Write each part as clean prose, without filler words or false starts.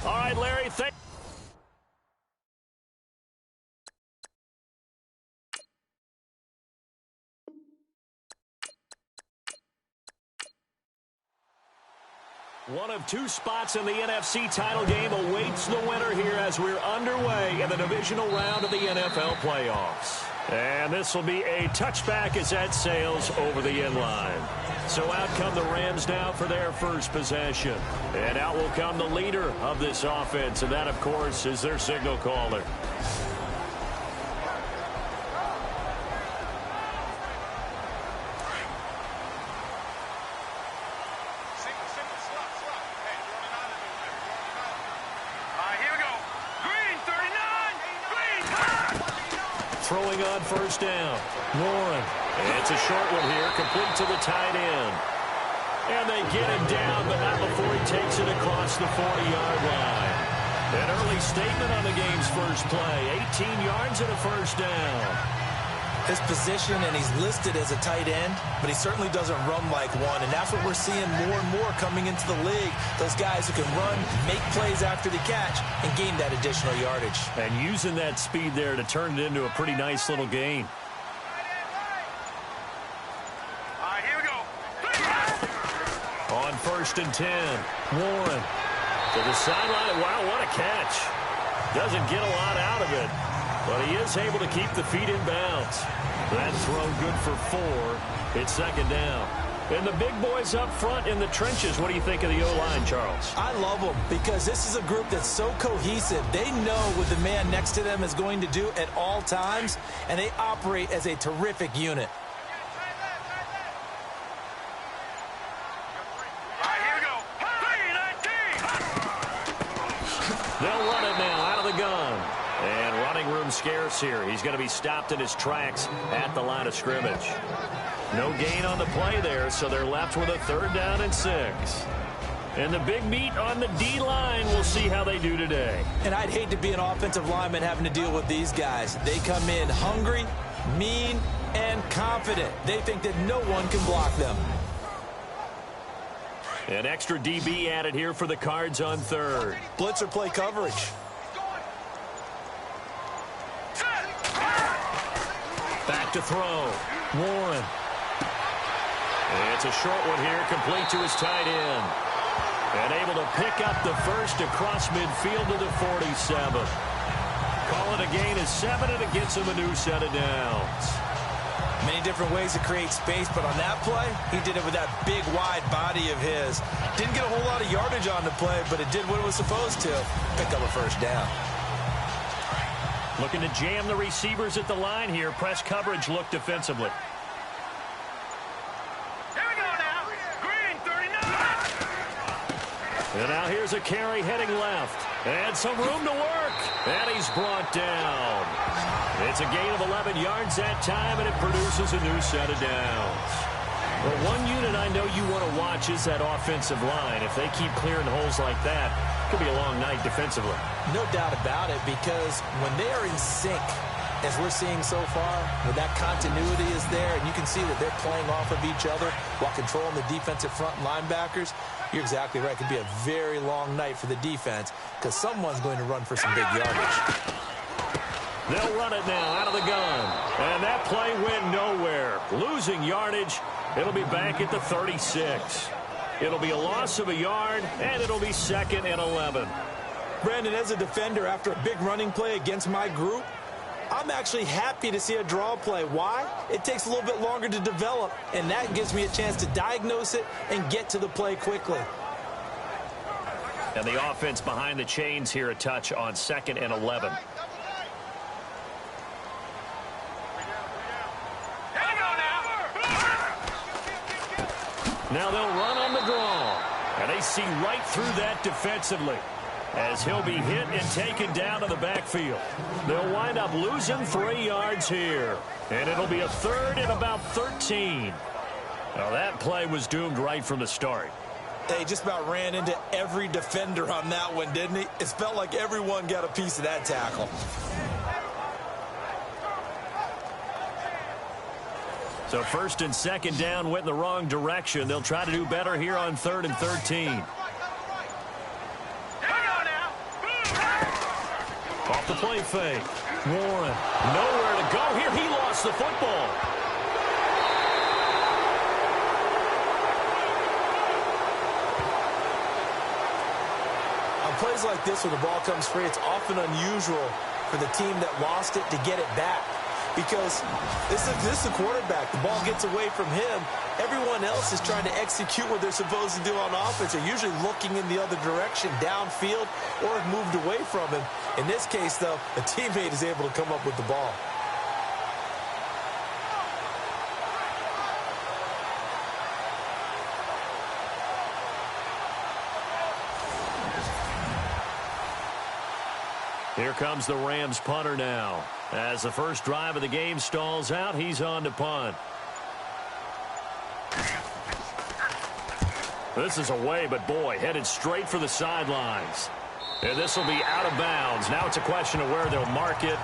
All right, Larry, thank you. One of two spots in the NFC title game awaits the winner here as we're underway in the divisional round of the NFL playoffs. And this will be a touchback as that sails over the end line. So out come the Rams now for their first possession. And out will come the leader of this offense, and that, of course, is their signal caller. Throwing on first down. Warren. It's a short one here, complete to the tight end. And they get him down, but not before he takes it across the 40-yard line. An early statement on the game's first play. 18 yards and a first down. His position, and he's listed as a tight end, but he certainly doesn't run like one, and that's what we're seeing more and more coming into the league. Those guys who can run, make plays after the catch, and gain that additional yardage. And using that speed there to turn it into a pretty nice little gain. Here we go. On 1st and 10, Warren to the sideline. Wow, what a catch. Doesn't get a lot out of it, but he is able to keep the feet in bounds. That throw good for 4. It's second down. And the big boys up front in the trenches. What do you think of the O-line, Charles? I love them because this is a group that's so cohesive. They know what the man next to them is going to do at all times, and they operate as a terrific unit. Here we go. They'll run it now out of the gun. And running room scarce here. He's going to be stopped in his tracks at the line of scrimmage. No gain on the play there, so they're left with a 3rd down and 6. And the big meat on the D-line, we'll see how they do today. And I'd hate to be an offensive lineman having to deal with these guys. They come in hungry, mean, and confident. They think that no one can block them. An extra DB added here for the Cards on 3rd. Blitzer play coverage. Back to throw. Warren. It's a short one here, complete to his tight end. And able to pick up the first across midfield to the 47. Call it a gain of 7, and it gets him a new set of downs. Many different ways to create space, but on that play, he did it with that big, wide body of his. Didn't get a whole lot of yardage on the play, but it did what it was supposed to. Pick up a first down. Looking to jam the receivers at the line here. Press coverage look defensively. Here we go now. Green, 39. And now here's a carry heading left. And some room to work. And he's brought down. It's a gain of 11 yards that time, and it produces a new set of downs. Well, one unit I know you want to watch is that offensive line. If they keep clearing holes like that, it could be a long night defensively. No doubt about it, because when they are in sync, as we're seeing so far, when that continuity is there, and you can see that they're playing off of each other while controlling the defensive front linebackers, you're exactly right. It could be a very long night for the defense because someone's going to run for some big yardage. They'll run it now out of the gun. And that play went nowhere. Losing yardage. It'll be back at the 36. It'll be a loss of a yard, and it'll be 2nd and 11. Brandon, as a defender, after a big running play against my group, I'm actually happy to see a draw play. Why? It takes a little bit longer to develop, and that gives me a chance to diagnose it and get to the play quickly. And the offense behind the chains here a touch on 2nd and 11. Now they'll run on the draw. And they see right through that defensively as he'll be hit and taken down to the backfield. They'll wind up losing 3 yards here. And it'll be a 3rd and about 13. Now that play was doomed right from the start. They just about ran into every defender on that one, didn't he? It felt like everyone got a piece of that tackle. So 1st and 2nd down went in the wrong direction. They'll try to do better here on 3rd and 13. the play fake. Warren, nowhere to go here. He lost the football. On plays like this where the ball comes free, it's often unusual for the team that lost it to get it back. Because this is the quarterback. The ball gets away from him. Everyone else is trying to execute what they're supposed to do on offense. They're usually looking in the other direction, downfield, or have moved away from him. In this case, though, a teammate is able to come up with the ball. Here comes the Rams punter now. As the first drive of the game stalls out, he's on to punt. This is away, but boy, headed straight for the sidelines. And this will be out of bounds. Now it's a question of where they'll mark it.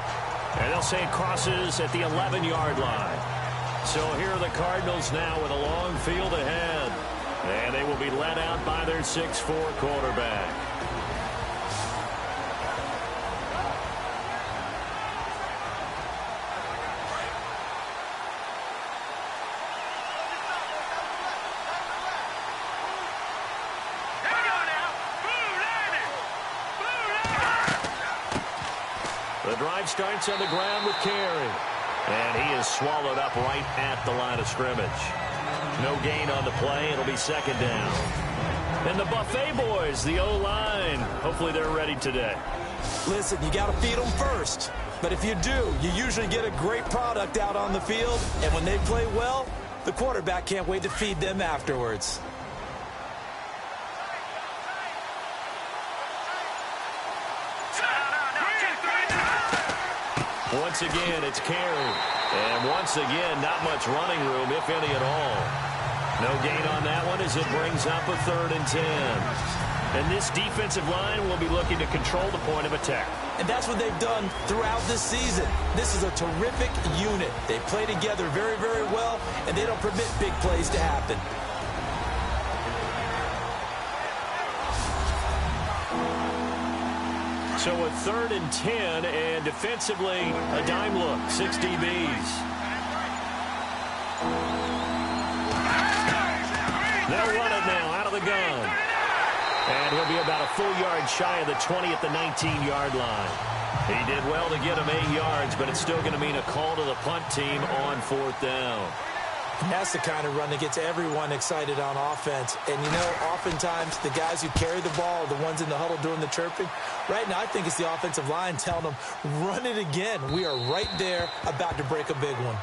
And they'll say it crosses at the 11-yard line. So here are the Cardinals now with a long field ahead. And they will be led out by their 6'4" quarterback. The drive starts on the ground with Carey. And he is swallowed up right at the line of scrimmage. No gain on the play. It'll be second down. And the Buffet boys, the O-line, hopefully they're ready today. Listen, you got to feed them first. But if you do, you usually get a great product out on the field. And when they play well, the quarterback can't wait to feed them afterwards. Once again, it's Carey. And once again, not much running room, if any at all. No gain on that one as it brings up a 3rd and 10. And this defensive line will be looking to control the point of attack. And that's what they've done throughout this season. This is a terrific unit. They play together very, very well, and they don't permit big plays to happen. So a 3rd and 10, and defensively, a dime look, 6 DBs. They'll run it now out of the gun. And he'll be about a full yard shy of the 20 at the 19-yard line. He did well to get him 8 yards, but it's still going to mean a call to the punt team on 4th down. And that's the kind of run that gets everyone excited on offense. And, you know, oftentimes the guys who carry the ball are the ones in the huddle doing the chirping. Right now, I think it's the offensive line telling them, run it again. We are right there about to break a big one.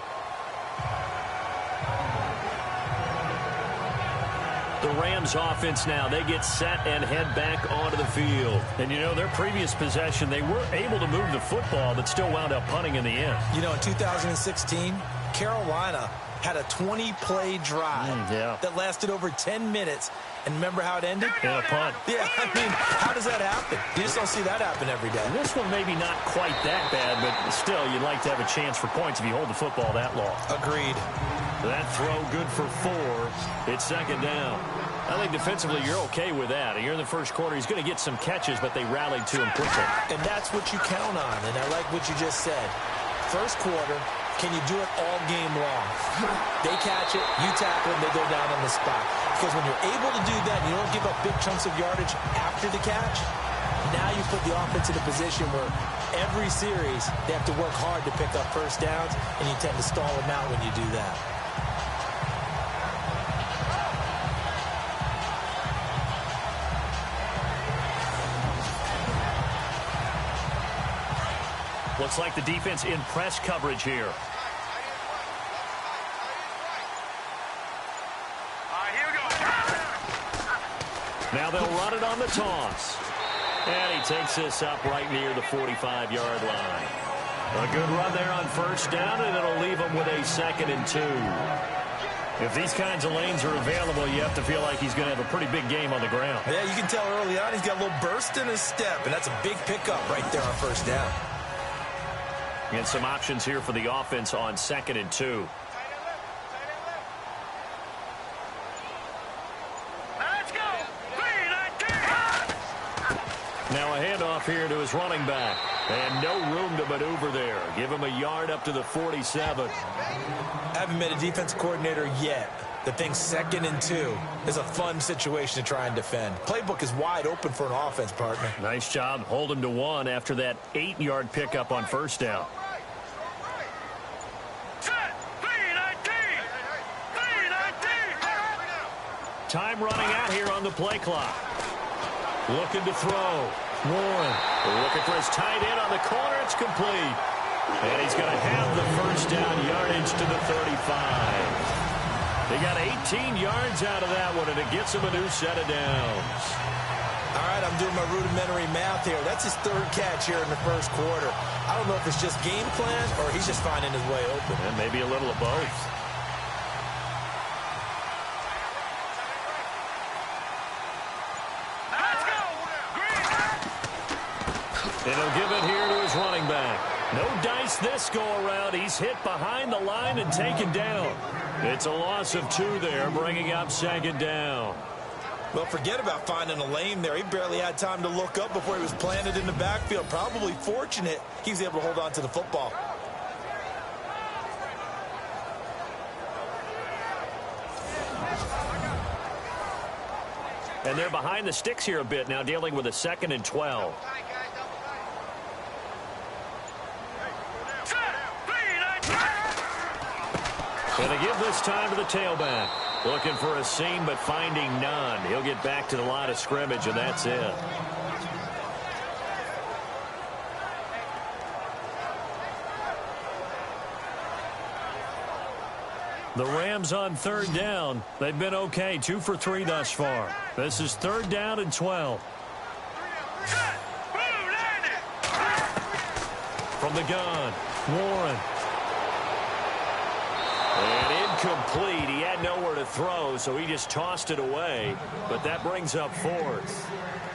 The Rams offense now, they get set and head back onto the field. And, you know, their previous possession, they were able to move the football, but still wound up punting in the end. You know, in 2016, Carolina had a 20-play drive that lasted over 10 minutes. And remember how it ended? In a punt. Yeah, I mean, how does that happen? You just don't see that happen every day. And this one maybe not quite that bad, but still, you'd like to have a chance for points if you hold the football that long. Agreed. That throw good for 4. It's second down. I think defensively you're okay with that. You're in the first quarter. He's going to get some catches, but they rallied to him quickly. And that's what you count on, and I like what you just said. First quarter, can you do it all game long? They catch it, you tackle them, they go down on the spot. Because when you're able to do that, and you don't give up big chunks of yardage after the catch, now you put the offense in a position where every series they have to work hard to pick up first downs, and you tend to stall them out when you do that. Looks like the defense in press coverage here. Here we go. Now they'll run it on the toss. And he takes this up right near the 45-yard line. A good run there on first down, and it'll leave him with a 2nd and 2. If these kinds of lanes are available, you have to feel like he's going to have a pretty big game on the ground. Yeah, you can tell early on he's got a little burst in his step, and that's a big pickup right there on first down. And some options here for the offense on 2nd and 2. Let's go. 3, 19. Now a handoff here to his running back. And no room to maneuver there. Give him a yard up to the 47. I haven't met a defense coordinator yet that thinks 2nd and 2 is a fun situation to try and defend. Playbook is wide open for an offense, partner. Nice job. Hold him to 1 after that 8-yard pickup on first down. Time running out here on the play clock. Looking to throw. Warren looking for his tight end on the corner. It's complete. And he's going to have the first down yardage to the 35. They got 18 yards out of that one, and it gets him a new set of downs. All right, I'm doing my rudimentary math here. That's his 3rd catch here in the first quarter. I don't know if it's just game plan or he's just finding his way open. And maybe a little of both. And he'll give it here to his running back. No dice this go-around. He's hit behind the line and taken down. It's a loss of 2 there, bringing up 2nd down. Well, forget about finding a lane there. He barely had time to look up before he was planted in the backfield. Probably fortunate he was able to hold on to the football. And they're behind the sticks here a bit now, dealing with a 2nd and 12. And they give this time to the tailback. Looking for a seam, but finding none. He'll get back to the line of scrimmage, and that's it. The Rams on 3rd down. They've been okay, 2 for 3 thus far. This is 3rd down and 12. From the gun, Warren. And incomplete. He had nowhere to throw, so he just tossed it away. But that brings up 4th.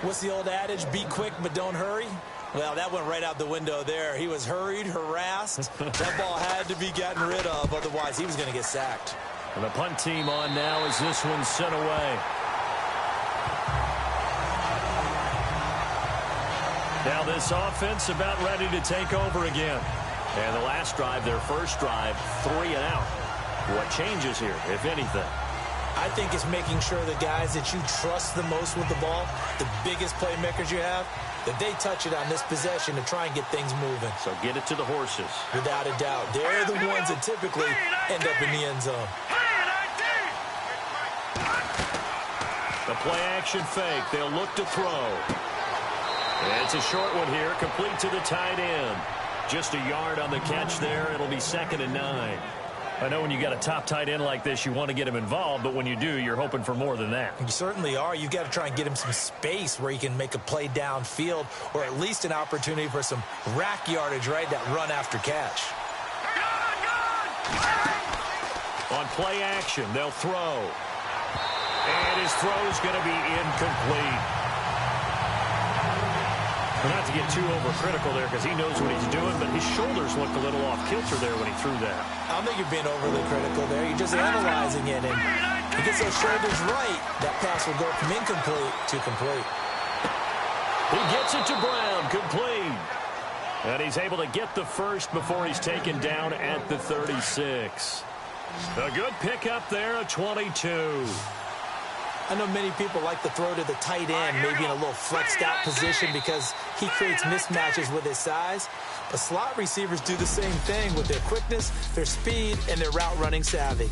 What's the old adage? Be quick, but don't hurry. Well, that went right out the window there. He was hurried, harassed. That ball had to be gotten rid of. Otherwise, he was going to get sacked. And the punt team on now as this one's sent away. Now this offense about ready to take over again. And the last drive, their first drive, 3 and out. What changes here, if anything? I think it's making sure the guys that you trust the most with the ball, the biggest playmakers you have, that they touch it on this possession to try and get things moving. So get it to the horses. Without a doubt. They're the ones that typically end up in the end zone. The play-action fake. They'll look to throw. And it's a short one here, complete to the tight end. Just a yard on the catch there. It'll be 2nd and 9. I know when you got a top tight end like this, you want to get him involved, but when you do, you're hoping for more than that. You certainly are. You've got to try and get him some space where he can make a play downfield, or at least an opportunity for some rack yardage, right? That run after catch. On play action, they'll throw. And his throw's going to be incomplete. Not to get too overcritical there because he knows what he's doing, but his shoulders looked a little off kilter there when he threw that. I don't think you're being overly critical there. You're just analyzing it, and he gets those shoulders right. That pass will go from incomplete to complete. He gets it to Brown, complete. And he's able to get the first before he's taken down at the 36. A good pickup there, a 22. I know many people like to throw to the tight end, maybe in a little flexed out position because he creates mismatches with his size. But slot receivers do the same thing with their quickness, their speed, and their route running savvy.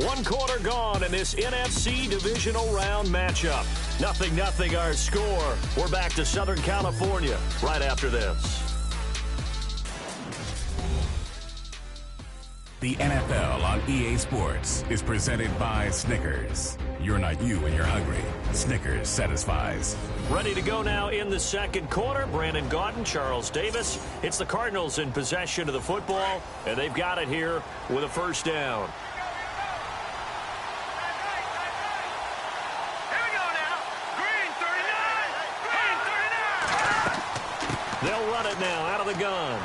1 quarter gone in this NFC divisional round matchup. 0-0 our score. We're back to Southern California right after this. The NFL on EA Sports is presented by Snickers. You're not you when you're hungry. Snickers satisfies. Ready to go now in the second quarter. Brandon Gaudin, Charles Davis. It's the Cardinals in possession of the football, and they've got it here with a first down. Here we go now. Green 39. Green 39. They'll run it now out of the gun.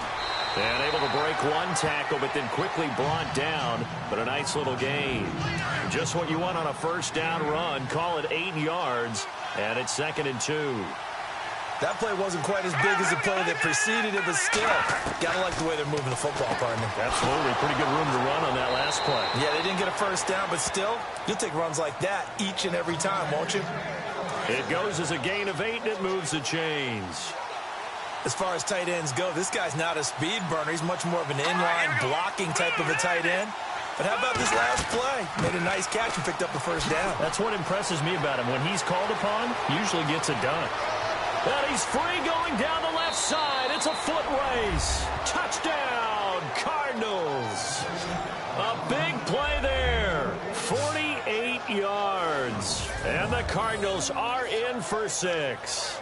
And able to break one tackle, but then quickly brought down. But a nice little gain. Just what you want on a first down run. Call it 8 yards. And it's 2nd and 2. That play wasn't quite as big as the play that preceded it, but still, gotta like the way they're moving the football, partner. Absolutely. Pretty good room to run on that last play. Yeah, they didn't get a first down, but still, you'll take runs like that each and every time, won't you? It goes as a gain of 8, and it moves the chains. As far as tight ends go, this guy's not a speed burner. He's much more of an inline blocking type of a tight end. But how about this last play? Made a nice catch and picked up the first down. That's what impresses me about him. When he's called upon, usually gets it done. And he's free going down the left side. It's a foot race. Touchdown, Cardinals. A big play there. 48 yards. And the Cardinals are in for 6.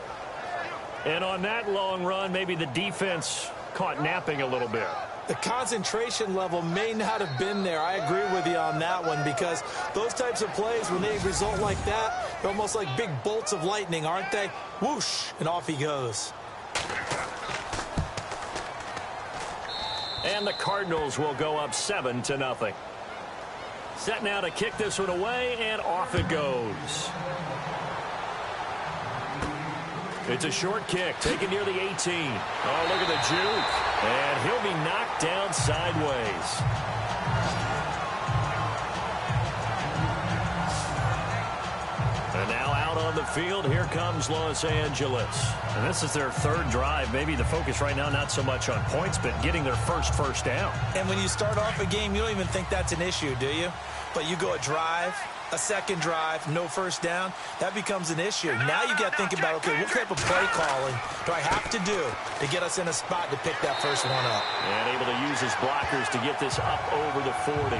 And on that long run, maybe the defense caught napping a little bit. The concentration level may not have been there. I agree with you on that one, because those types of plays, when they result like that, they're almost like big bolts of lightning, aren't they? Whoosh, and off he goes. And the Cardinals will go up 7-0. Set now to kick this one away, and off it goes. It's a short kick, taken near the 18. Oh, look at the juke. And he'll be knocked down sideways. And now out on the field, here comes Los Angeles. And this is their third drive. Maybe the focus right now, not so much on points, but getting their first down. And when you start off a game, you don't even think that's an issue, do you? But you go a drive, a second drive, no first down, that becomes an issue. Now you got to think about, okay, what type of play calling do I have to do to get us in a spot to pick that first one up? And able to use his blockers to get this up over the 40.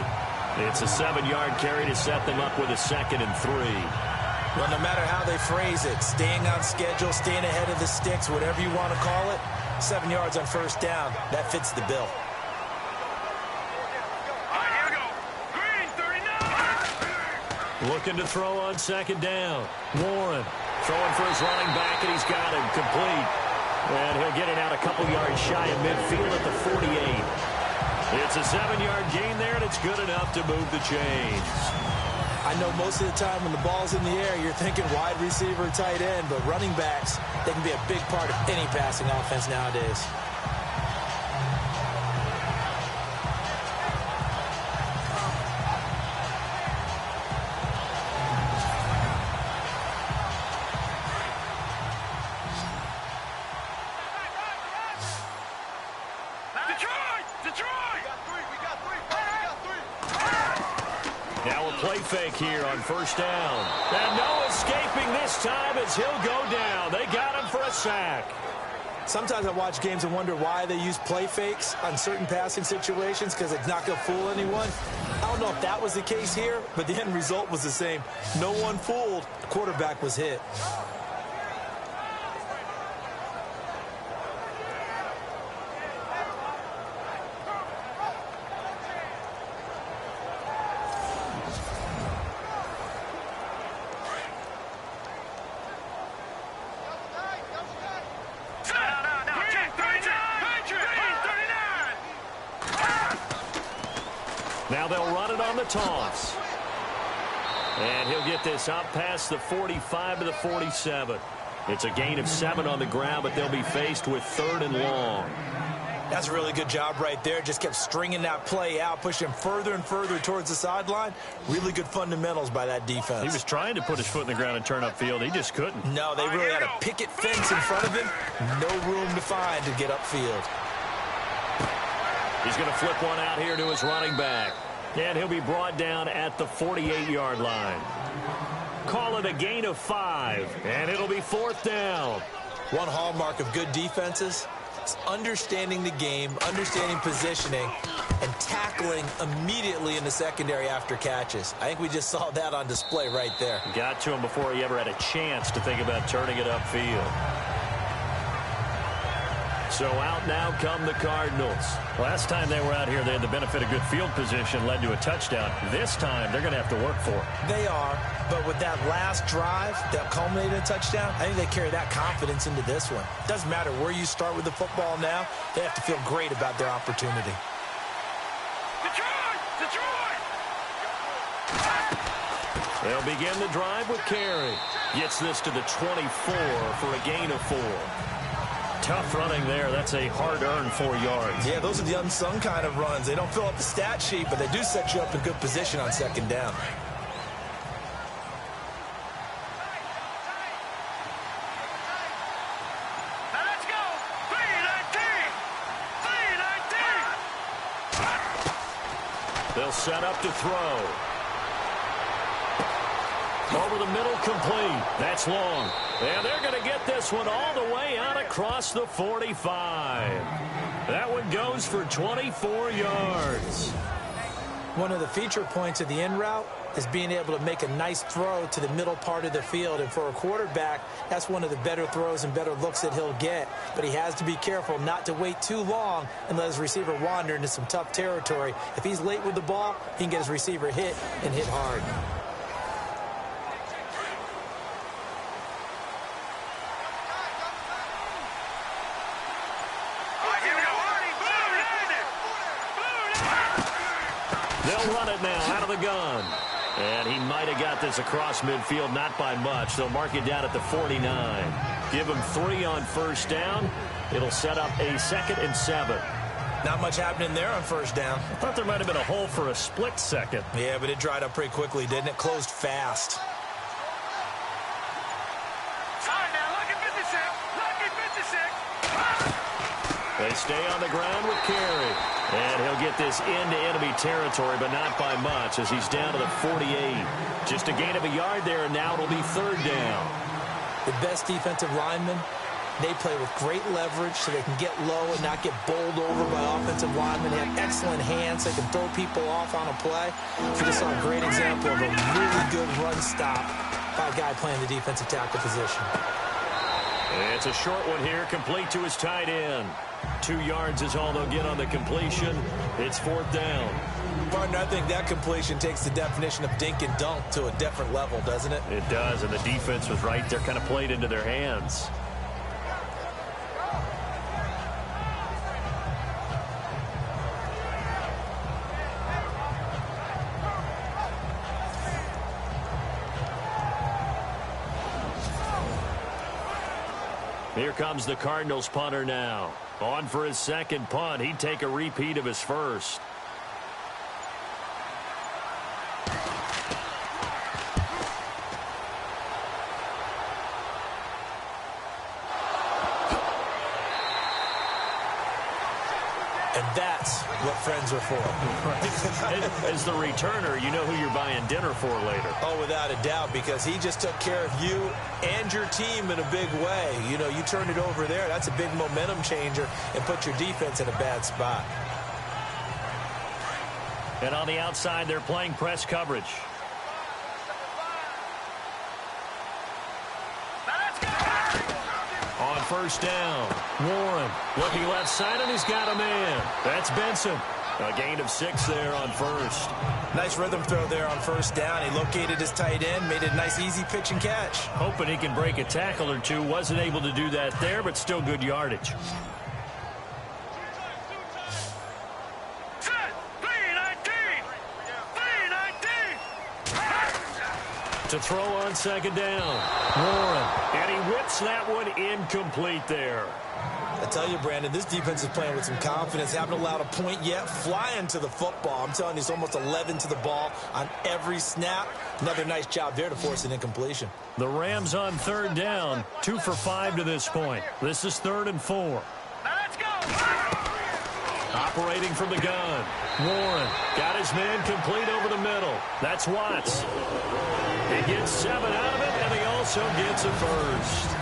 It's a 7-yard carry to set them up with a 2nd and 3. Well, no matter how they phrase it, staying on schedule, staying ahead of the sticks, whatever you want to call it, 7 yards on first down, that fits the bill. Looking to throw on 2nd down. Warren throwing for his running back, and he's got him complete. And he'll get it out a couple yards shy of midfield at the 48. It's a 7-yard gain there, and it's good enough to move the chains. I know most of the time when the ball's in the air, you're thinking wide receiver, tight end, but running backs, they can be a big part of any passing offense nowadays. Fake here on first down. And no escaping this time as he'll go down. They got him for a sack. Sometimes I watch games and wonder why they use play fakes on certain passing situations, because it's not going to fool anyone. I don't know if that was the case here, but the end result was the same. No one fooled. The quarterback was hit. Now they'll run it on the toss. And he'll get this up past the 45 to the 47. It's a gain of 7 on the ground, but they'll be faced with 3rd and long. That's a really good job right there. Just kept stringing that play out, pushing him further and further towards the sideline. Really good fundamentals by that defense. He was trying to put his foot in the ground and turn upfield. He just couldn't. No, they really had a picket fence in front of him. No room to find to get upfield. He's going to flip one out here to his running back. And he'll be brought down at the 48-yard line. Call it a gain of 5, and it'll be 4th down. One hallmark of good defenses is understanding the game, understanding positioning, and tackling immediately in the secondary after catches. I think we just saw that on display right there. Got to him before he ever had a chance to think about turning it upfield. So out now come the Cardinals. Last time they were out here, they had the benefit of good field position, led to a touchdown. This time, they're going to have to work for it. They are, but with that last drive that culminated in a touchdown, I think they carry that confidence into this one. Doesn't matter where you start with the football now, they have to feel great about their opportunity. They'll begin the drive with Carey. Gets this to the 24 for a gain of 4. Tough running there. That's a hard-earned 4 yards. Yeah, those are the unsung kind of runs. They don't fill up the stat sheet, but they do set you up in good position on second down. Now let's go. 3-19. 3-19. They'll set up to throw. Over the middle, complete. That's long. And they're going to get this one all the way out across the 45. That one goes for 24 yards. One of the feature points of the in route is being able to make a nice throw to the middle part of the field. And for a quarterback, that's one of the better throws and better looks that he'll get. But he has to be careful not to wait too long and let his receiver wander into some tough territory. If he's late with the ball, he can get his receiver hit and hit hard. They'll run it now out of the gun. And he might have got this across midfield, not by much. They'll mark it down at the 49. Give him 3 on first down. It'll set up a 2nd and 7. Not much happening there on first down. I thought there might have been a hole for a split second. Yeah, but it dried up pretty quickly, didn't it? Closed fast. Sorry now, lucky 56. Lucky 56. They stay on the ground with Carey. And he'll get this into enemy territory, but not by much as he's down to the 48. Just a gain of a yard there, and now it'll be 3rd down. The best defensive linemen, they play with great leverage so they can get low and not get bowled over by offensive linemen. They have excellent hands. They can throw people off on a play. We just saw a great example of a really good run stop by a guy playing the defensive tackle position. It's a short one here, complete to his tight end. 2 yards is all they'll get on the completion. It's 4th down. Partner, I think that completion takes the definition of dink and dunk to a different level, doesn't it? It does, and the defense was right there, kind of played into their hands. Here comes the Cardinals punter now. On for his 2nd punt. He'd take a repeat of his first. And that's what friends are for. Right. As the returner, you know who you're buying dinner for later. Oh, without a doubt, because he just took care of you and your team in a big way. You know, you turned it over there. That's a big momentum changer and put your defense in a bad spot. And on the outside, they're playing press coverage. On first down, Warren looking left side, and he's got a man. That's Benson. A gain of 6 there on first. Nice rhythm throw there on first down. He located his tight end, made it a nice, easy pitch and catch. Hoping he can break a tackle or two. Wasn't able to do that there, but still good yardage. To throw on second down. Warren. And he whips that one incomplete there. I tell you, Brandon, this defense is playing with some confidence. Haven't allowed a point yet. Flying to the football. I'm telling you, it's almost 11 to the ball on every snap. Another nice job there to force an incompletion. The Rams on third down. 2 for 5 to this point. This is 3rd and 4. Let's go. Operating from the gun. Warren got his man complete over the middle. That's Watts. He gets 7 out of it, and he also gets a first.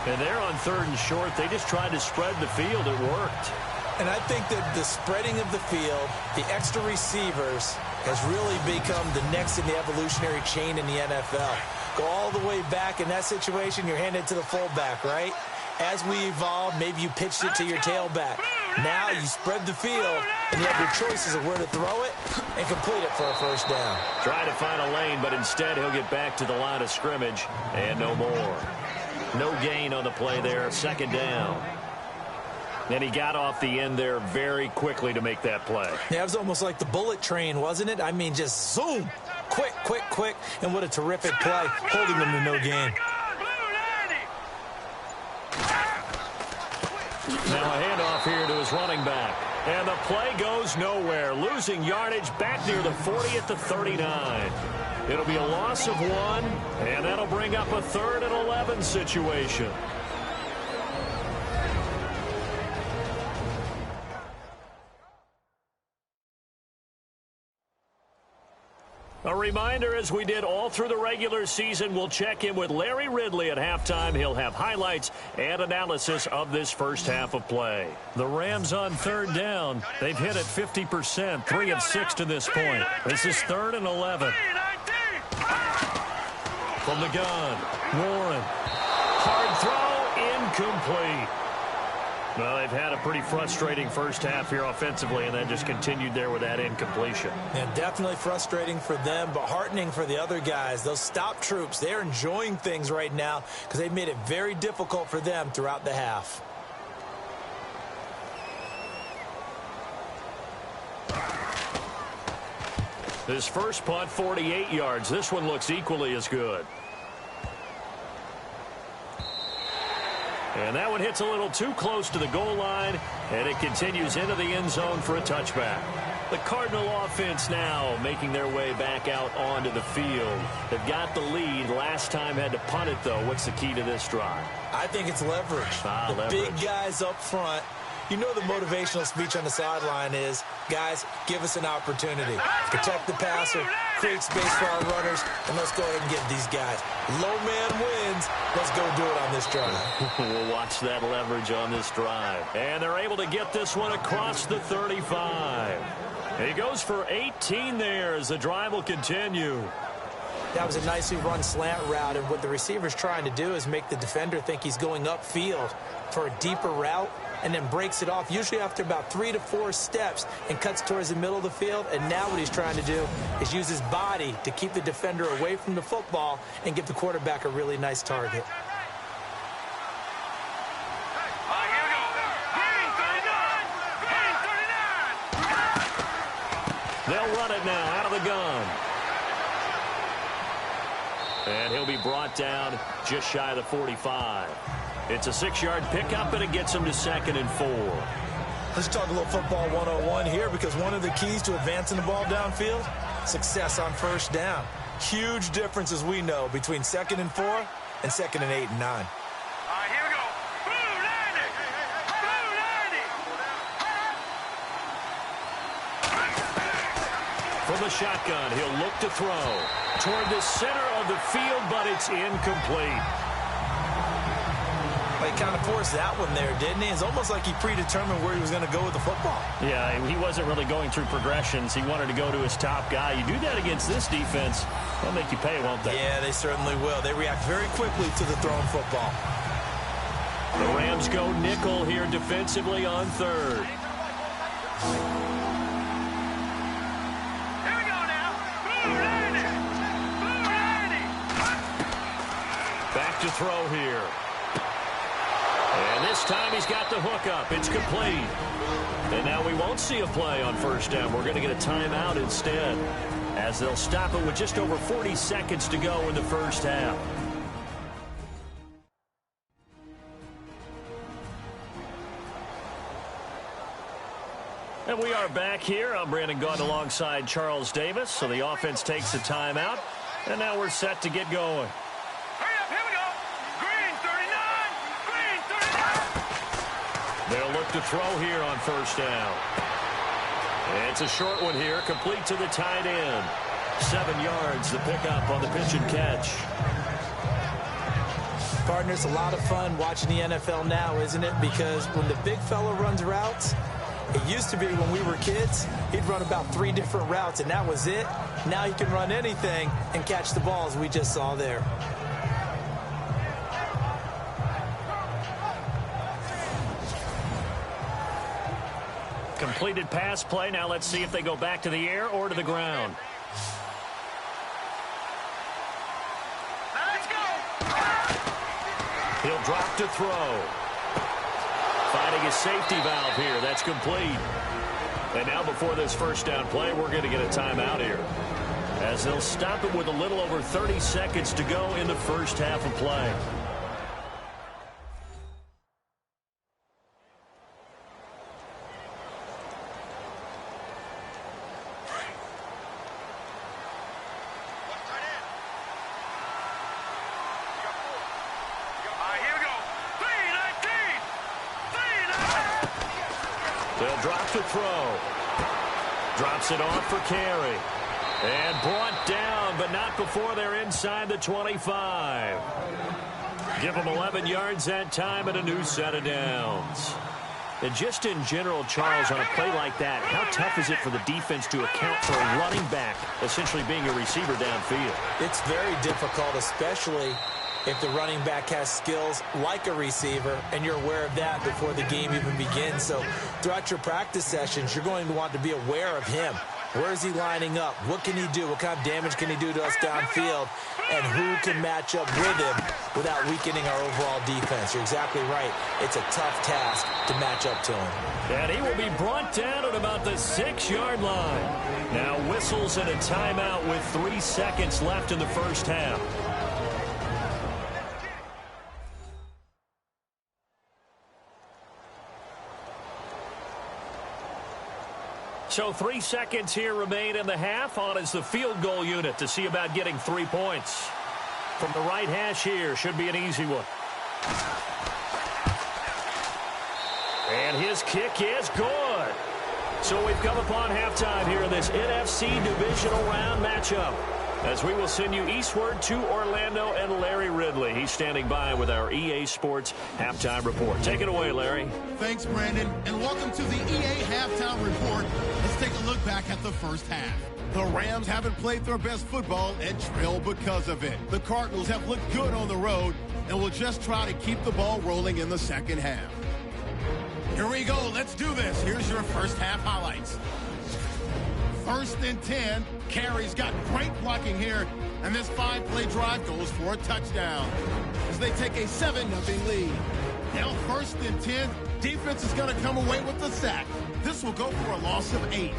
And they're on 3rd and short. They just tried to spread the field. It worked. And I think that the spreading of the field, the extra receivers, has really become the next in the evolutionary chain in the NFL. Go all the way back in that situation, you're handed to the fullback, right? As we evolve, maybe you pitched it to your tailback. Now you spread the field, and you have your choices of where to throw it and complete it for a first down. Try to find a lane, but instead he'll get back to the line of scrimmage and no more. No gain on the play there, 2nd down. And he got off the end there very quickly to make that play. Yeah, it was almost like the bullet train, wasn't it? I mean, just zoom. Quick, quick, quick, and what a terrific play, holding them to no gain. Now a handoff here to his running back. And the play goes nowhere, losing yardage back near the 40 at the 39. It'll be a loss of 1, and that'll bring up a 3rd and 11 situation. A reminder, as we did all through the regular season, we'll check in with Larry Ridley at halftime. He'll have highlights and analysis of this first half of play. The Rams on 3rd down. They've hit it 50%, 3 of 6 to this point. This is 3rd and 11. From the gun, Warren. Hard throw, incomplete. Well, they've had a pretty frustrating first half here offensively, and that just continued there with that incompletion. And definitely frustrating for them, but heartening for the other guys. Those stop troops, they're enjoying things right now because they've made it very difficult for them throughout the half. His first punt, 48 yards. This one looks equally as good. And that one hits a little too close to the goal line, and it continues into the end zone for a touchback. The Cardinal offense now making their way back out onto the field. They've got the lead. Last time had to punt it, though. What's the key to this drive? I think it's leverage. Big guys up front. You know the motivational speech on the sideline is, guys, give us an opportunity. Protect the passer, create space for our runners, and let's go ahead and get these guys. Low man wins. Let's go do it on this drive. We'll watch that leverage on this drive. And they're able to get this one across the 35. He goes for 18 there as the drive will continue. That was a nicely run slant route, and what the receiver's trying to do is make the defender think he's going upfield for a deeper route, and then breaks it off, usually after about 3 to 4 steps, and cuts towards the middle of the field. And now what he's trying to do is use his body to keep the defender away from the football and give the quarterback a really nice target. They'll run it now out of the gun. And he'll be brought down just shy of the 45. It's a 6-yard pickup, and it gets him to 2nd and 4. Let's talk a little football 101 here, because one of the keys to advancing the ball downfield, success on first down. Huge difference, as we know, between 2nd and 4 and 2nd and 8 and 9. All right, here we go. Blue 90. Blue 90. From the shotgun, he'll look to throw toward the center of the field, but it's incomplete. Well, he kind of forced that one there, didn't he? It's almost like he predetermined where he was going to go with the football. Yeah, he wasn't really going through progressions. He wanted to go to his top guy. You do that against this defense, they'll make you pay, won't they? Yeah, they certainly will. They react very quickly to the thrown football. The Rams go nickel here defensively on 3rd. Here we go now. Blue 90. Blue 90. Back to throw here. And this time he's got the hook up. It's complete. And now we won't see a play on first down. We're going to get a timeout instead, as they'll stop it with just over 40 seconds to go in the first half. And we are back here. I'm Brandon Gaudin alongside Charles Davis. So the offense takes a timeout. And now we're set to get going. They'll look to throw here on first down. It's a short one here, complete to the tight end. 7 yards, the pickup on the pitch and catch. Partner, it's a lot of fun watching the NFL now, isn't it? Because when the big fella runs routes, it used to be when we were kids, he'd run about 3 different routes, and that was it. Now he can run anything and catch the balls we just saw there. Completed pass play. Now let's see if they go back to the air or to the ground. Let's go. He'll drop to throw. Finding his safety valve here. That's complete. And now before this first down play, we're going to get a timeout here. as they'll stop it with a little over 30 seconds to go in the first half of play. They'll drop to throw. Drops it off for carry. And brought down, but not before they're inside the 25. Give them 11 yards that time and a new set of downs. And just in general, Charles, on a play like that, how tough is it for the defense to account for a running back essentially being a receiver downfield? It's very difficult, especially if the running back has skills like a receiver, and you're aware of that before the game even begins. So throughout your practice sessions, you're going to want to be aware of him. Where is he lining up? What can he do? What kind of damage can he do to us downfield? And who can match up with him without weakening our overall defense? You're exactly right. It's a tough task to match up to him. And he will be brought down at about the 6-yard line. Now whistles and a timeout with 3 seconds left in the first half. So 3 seconds here remain in the half. On is the field goal unit to see about getting 3 points. From the right hash here, should be an easy one. And his kick is good. So we've come upon halftime here in this NFC divisional round matchup, as we will send you eastward to Orlando and Larry Ridley. He's standing by with our EA Sports Halftime Report. Take it away, Larry. Thanks, Brandon, and welcome to the EA Halftime Report. Let's take a look back at the first half. The Rams haven't played their best football and trail because of it. The Cardinals have looked good on the road and will just try to keep the ball rolling in the second half. Here we go. Let's do this. Here's your first half highlights. 1st and 10. Carey's got great blocking here, and this 5-play drive goes for a touchdown as they take a 7-0 lead. Now 1st and 10. Defense is going to come away with the sack. This will go for a loss of 8.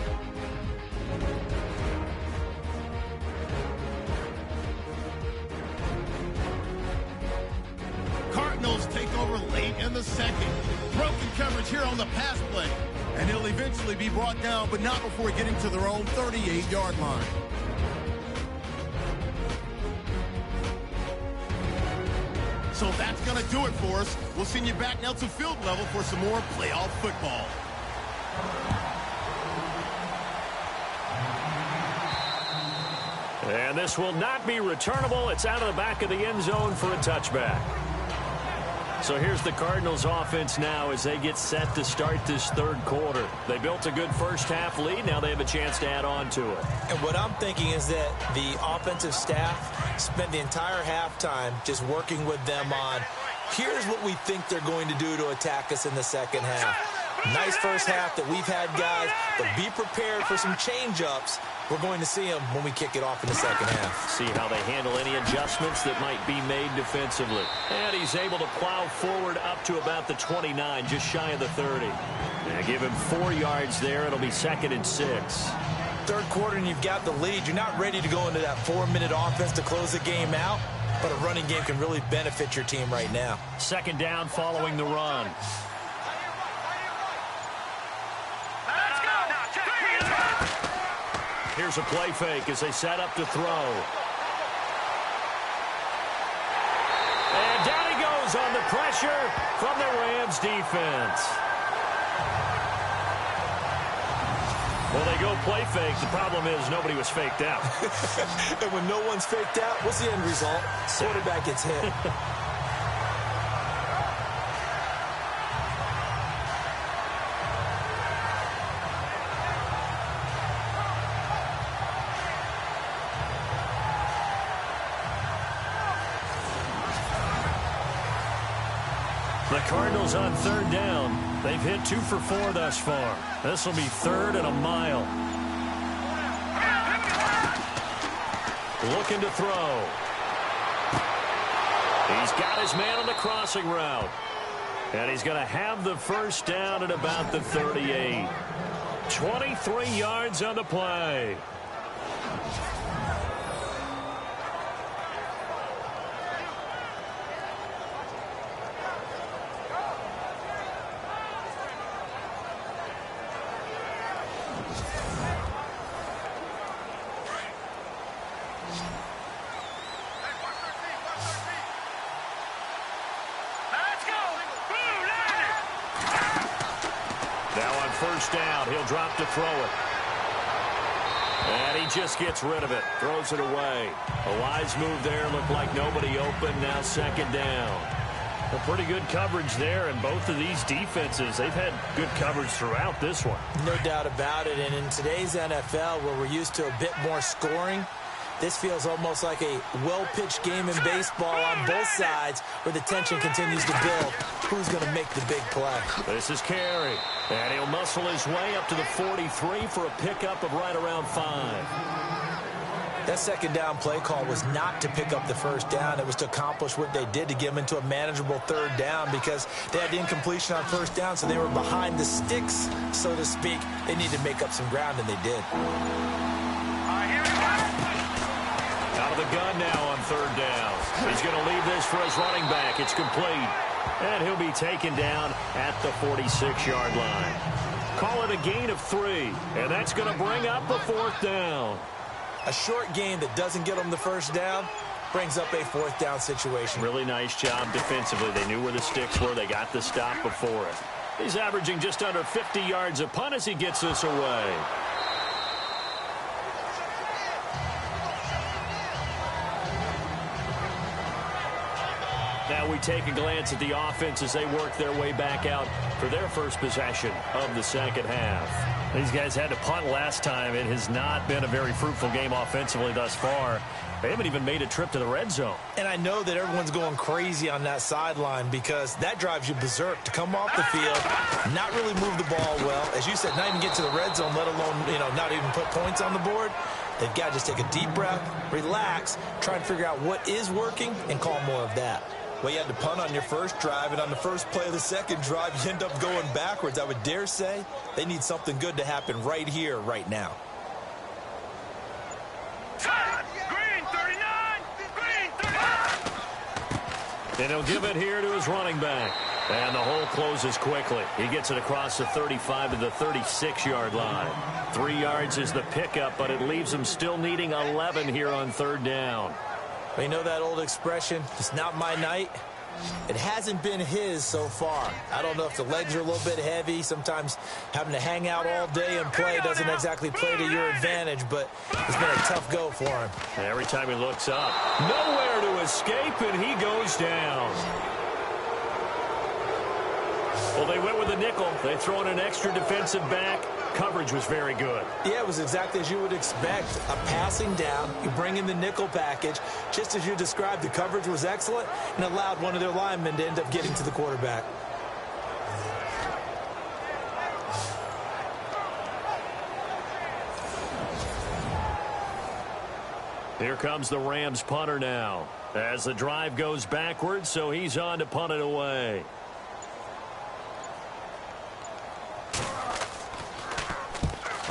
Cardinals take over late in the second. Broken coverage here on the pass play. And he'll eventually be brought down, but not before getting to their own 38-yard line. So that's going to do it for us. We'll send you back now to field level for some more playoff football. And this will not be returnable. It's out of the back of the end zone for a touchback. So here's the Cardinals offense now as they get set to start this third quarter. They built a good first half lead. Now they have a chance to add on to it. And what I'm thinking is that the offensive staff spent the entire halftime just working with them on, here's what we think they're going to do to attack us in the second half. Nice first half that we've had, guys, but be prepared for some change-ups. We're going to see them when we kick it off in the second half. See how they handle any adjustments that might be made defensively. And he's able to plow forward up to about the 29, just shy of the 30. Now give him 4 yards there. It'll be 2nd and 6. Third quarter and you've got the lead. You're not ready to go into that 4-minute offense to close the game out, but a running game can really benefit your team right now. 2nd down following the run. Here's a play fake as they set up to throw. And down he goes on the pressure from the Rams defense. Well, they go play fake. The problem is nobody was faked out. And when no one's faked out, what's the end result? Quarterback gets hit. The Cardinals on 3rd down. They've hit 2 for 4 thus far. This will be 3rd and a mile. Looking to throw. He's got his man on the crossing route. And he's going to have the first down at about the 38. 23 yards on the play. first down. He'll drop to throw it. And he just gets rid of it. Throws it away. A wise move there. Looked like nobody open. Now second down. A pretty good coverage there, and both of these defenses, they've had good coverage throughout this one. No doubt about it. And in today's NFL, where we're used to a bit more scoring, this feels almost like a well-pitched game in baseball on both sides where the tension continues to build. Who's going to make the big play? This is Carey, and he'll muscle his way up to the 43 for a pickup of right around 5. That second down play call was not to pick up the first down. It was to accomplish what they did, to get them into a manageable third down, because they had the incompletion on first down, so they were behind the sticks, so to speak. They needed to make up some ground, and they did. Out of the gun now on third down. He's going to leave this for his running back. It's complete. And he'll be taken down at the 46-yard line. Call it a gain of 3, and that's going to bring up a fourth down. A short gain that doesn't get them the first down brings up a fourth down situation. Really nice job defensively. They knew where the sticks were. They got the stop before it. He's averaging just under 50 yards a punt as he gets this away. Now we take a glance at the offense as they work their way back out for their first possession of the second half. These guys had to punt last time. It has not been a very fruitful game offensively thus far. They haven't even made a trip to the red zone. And I know that everyone's going crazy on that sideline because that drives you berserk to come off the field, not really move the ball well. As you said, not even get to the red zone, let alone, not even put points on the board. They've got to just take a deep breath, relax, try and figure out what is working, and call more of that. Well, you had to punt on your first drive, and on the first play of the second drive, you end up going backwards. I would dare say they need something good to happen right here, right now. Green 39! Green 39! And he'll give it here to his running back. And the hole closes quickly. He gets it across the 35 to the 36-yard line. 3 yards is the pickup, but it leaves him still needing 11 here on third down. Well, you know that old expression, it's not my night? It hasn't been his so far. I don't know if the legs are a little bit heavy. Sometimes having to hang out all day and play doesn't exactly play to your advantage, but it's been a tough go for him. And every time he looks up, nowhere to escape, and he goes down. Well, they went with a nickel. They throw in an extra defensive back. Coverage was very good. Yeah, it was exactly as you would expect. A passing down, you bring in the nickel package. Just as you described, the coverage was excellent and allowed one of their linemen to end up getting to the quarterback. Here comes the Rams punter now as the drive goes backwards, so he's on to punt it away.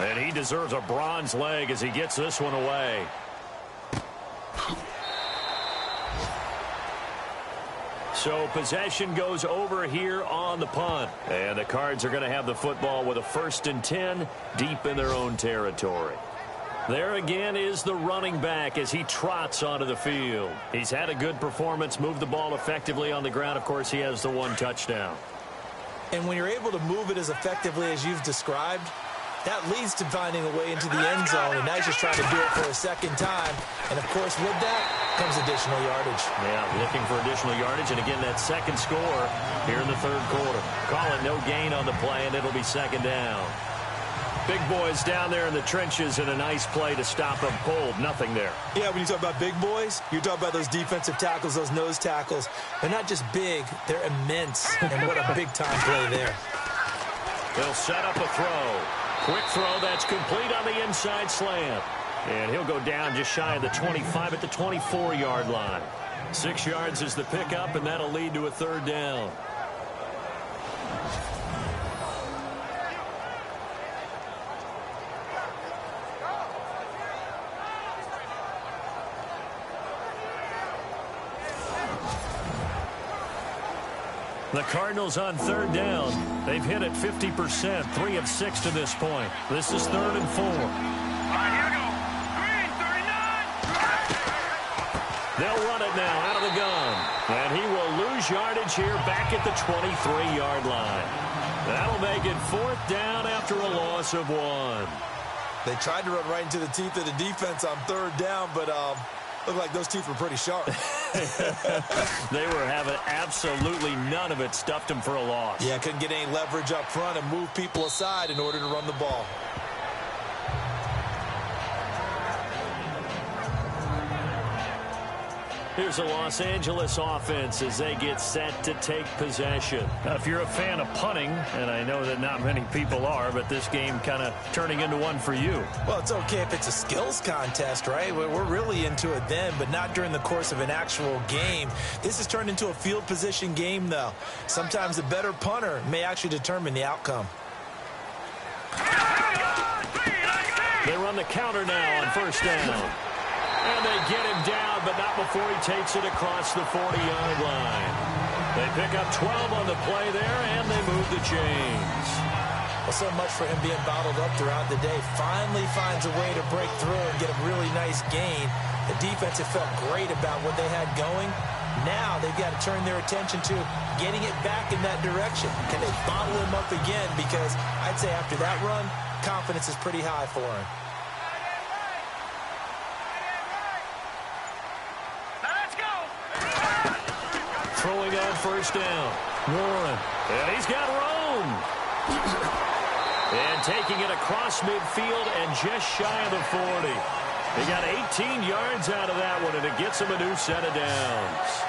And he deserves a bronze leg as he gets this one away. So possession goes over here on the punt. And the Cards are going to have the football with a 1st and 10 deep in their own territory. There again is the running back as he trots onto the field. He's had a good performance, moved the ball effectively on the ground. Of course, he has the 1 touchdown. And when you're able to move it as effectively as you've described, that leads to finding a way into the end zone, and now he's just trying to do it for a second time. And, of course, with that comes additional yardage. Yeah, looking for additional yardage, and again, that second score here in the third quarter. Call it no gain on the play, and it'll be second down. Big boys down there in the trenches, and a nice play to stop them cold. Nothing there. Yeah, when you talk about big boys, you're talking about those defensive tackles, those nose tackles. They're not just big, they're immense, and what a big-time play there. They'll set up a throw. Quick throw that's complete on the inside slant. And he'll go down just shy of the 25 at the 24-yard line. 6 yards is the pickup, and that'll lead to a third down. The Cardinals on third down. They've hit it 50%, 3 of 6 to this point. This is 3rd and 4. All right, here we go. Green 39. They'll run it now out of the gun. And he will lose yardage here back at the 23-yard line. That'll make it 4th down after a loss of 1. They tried to run right into the teeth of the defense on 3rd down, but looked like those teeth were pretty sharp. They were having absolutely none of it. Stuffed them for a loss. Yeah, couldn't get any leverage up front and move people aside in order to run the ball. Here's a Los Angeles offense as they get set to take possession. Now, if you're a fan of punting, and I know that not many people are, but this game kind of turning into one for you. Well, it's okay if it's a skills contest, right? We're really into it then, but not during the course of an actual game. This has turned into a field position game, though. Sometimes the better punter may actually determine the outcome. They run the counter now on 1st down. And they get him down, but not before he takes it across the 40-yard line. They pick up 12 on the play there, and they move the chains. Well, so much for him being bottled up throughout the day. Finally finds a way to break through and get a really nice gain. The defense have felt great about what they had going. Now they've got to turn their attention to getting it back in that direction. Can they bottle him up again? Because I'd say after that run, confidence is pretty high for him. Throwing on 1st down. Warren. And he's got Rome. And taking it across midfield and just shy of the 40. They got 18 yards out of that one, and it gets them a new set of downs.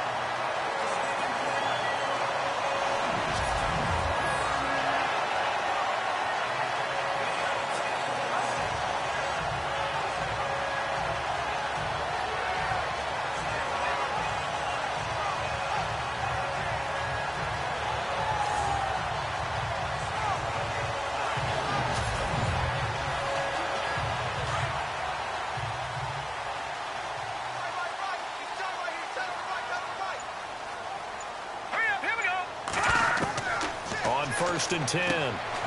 First and 10.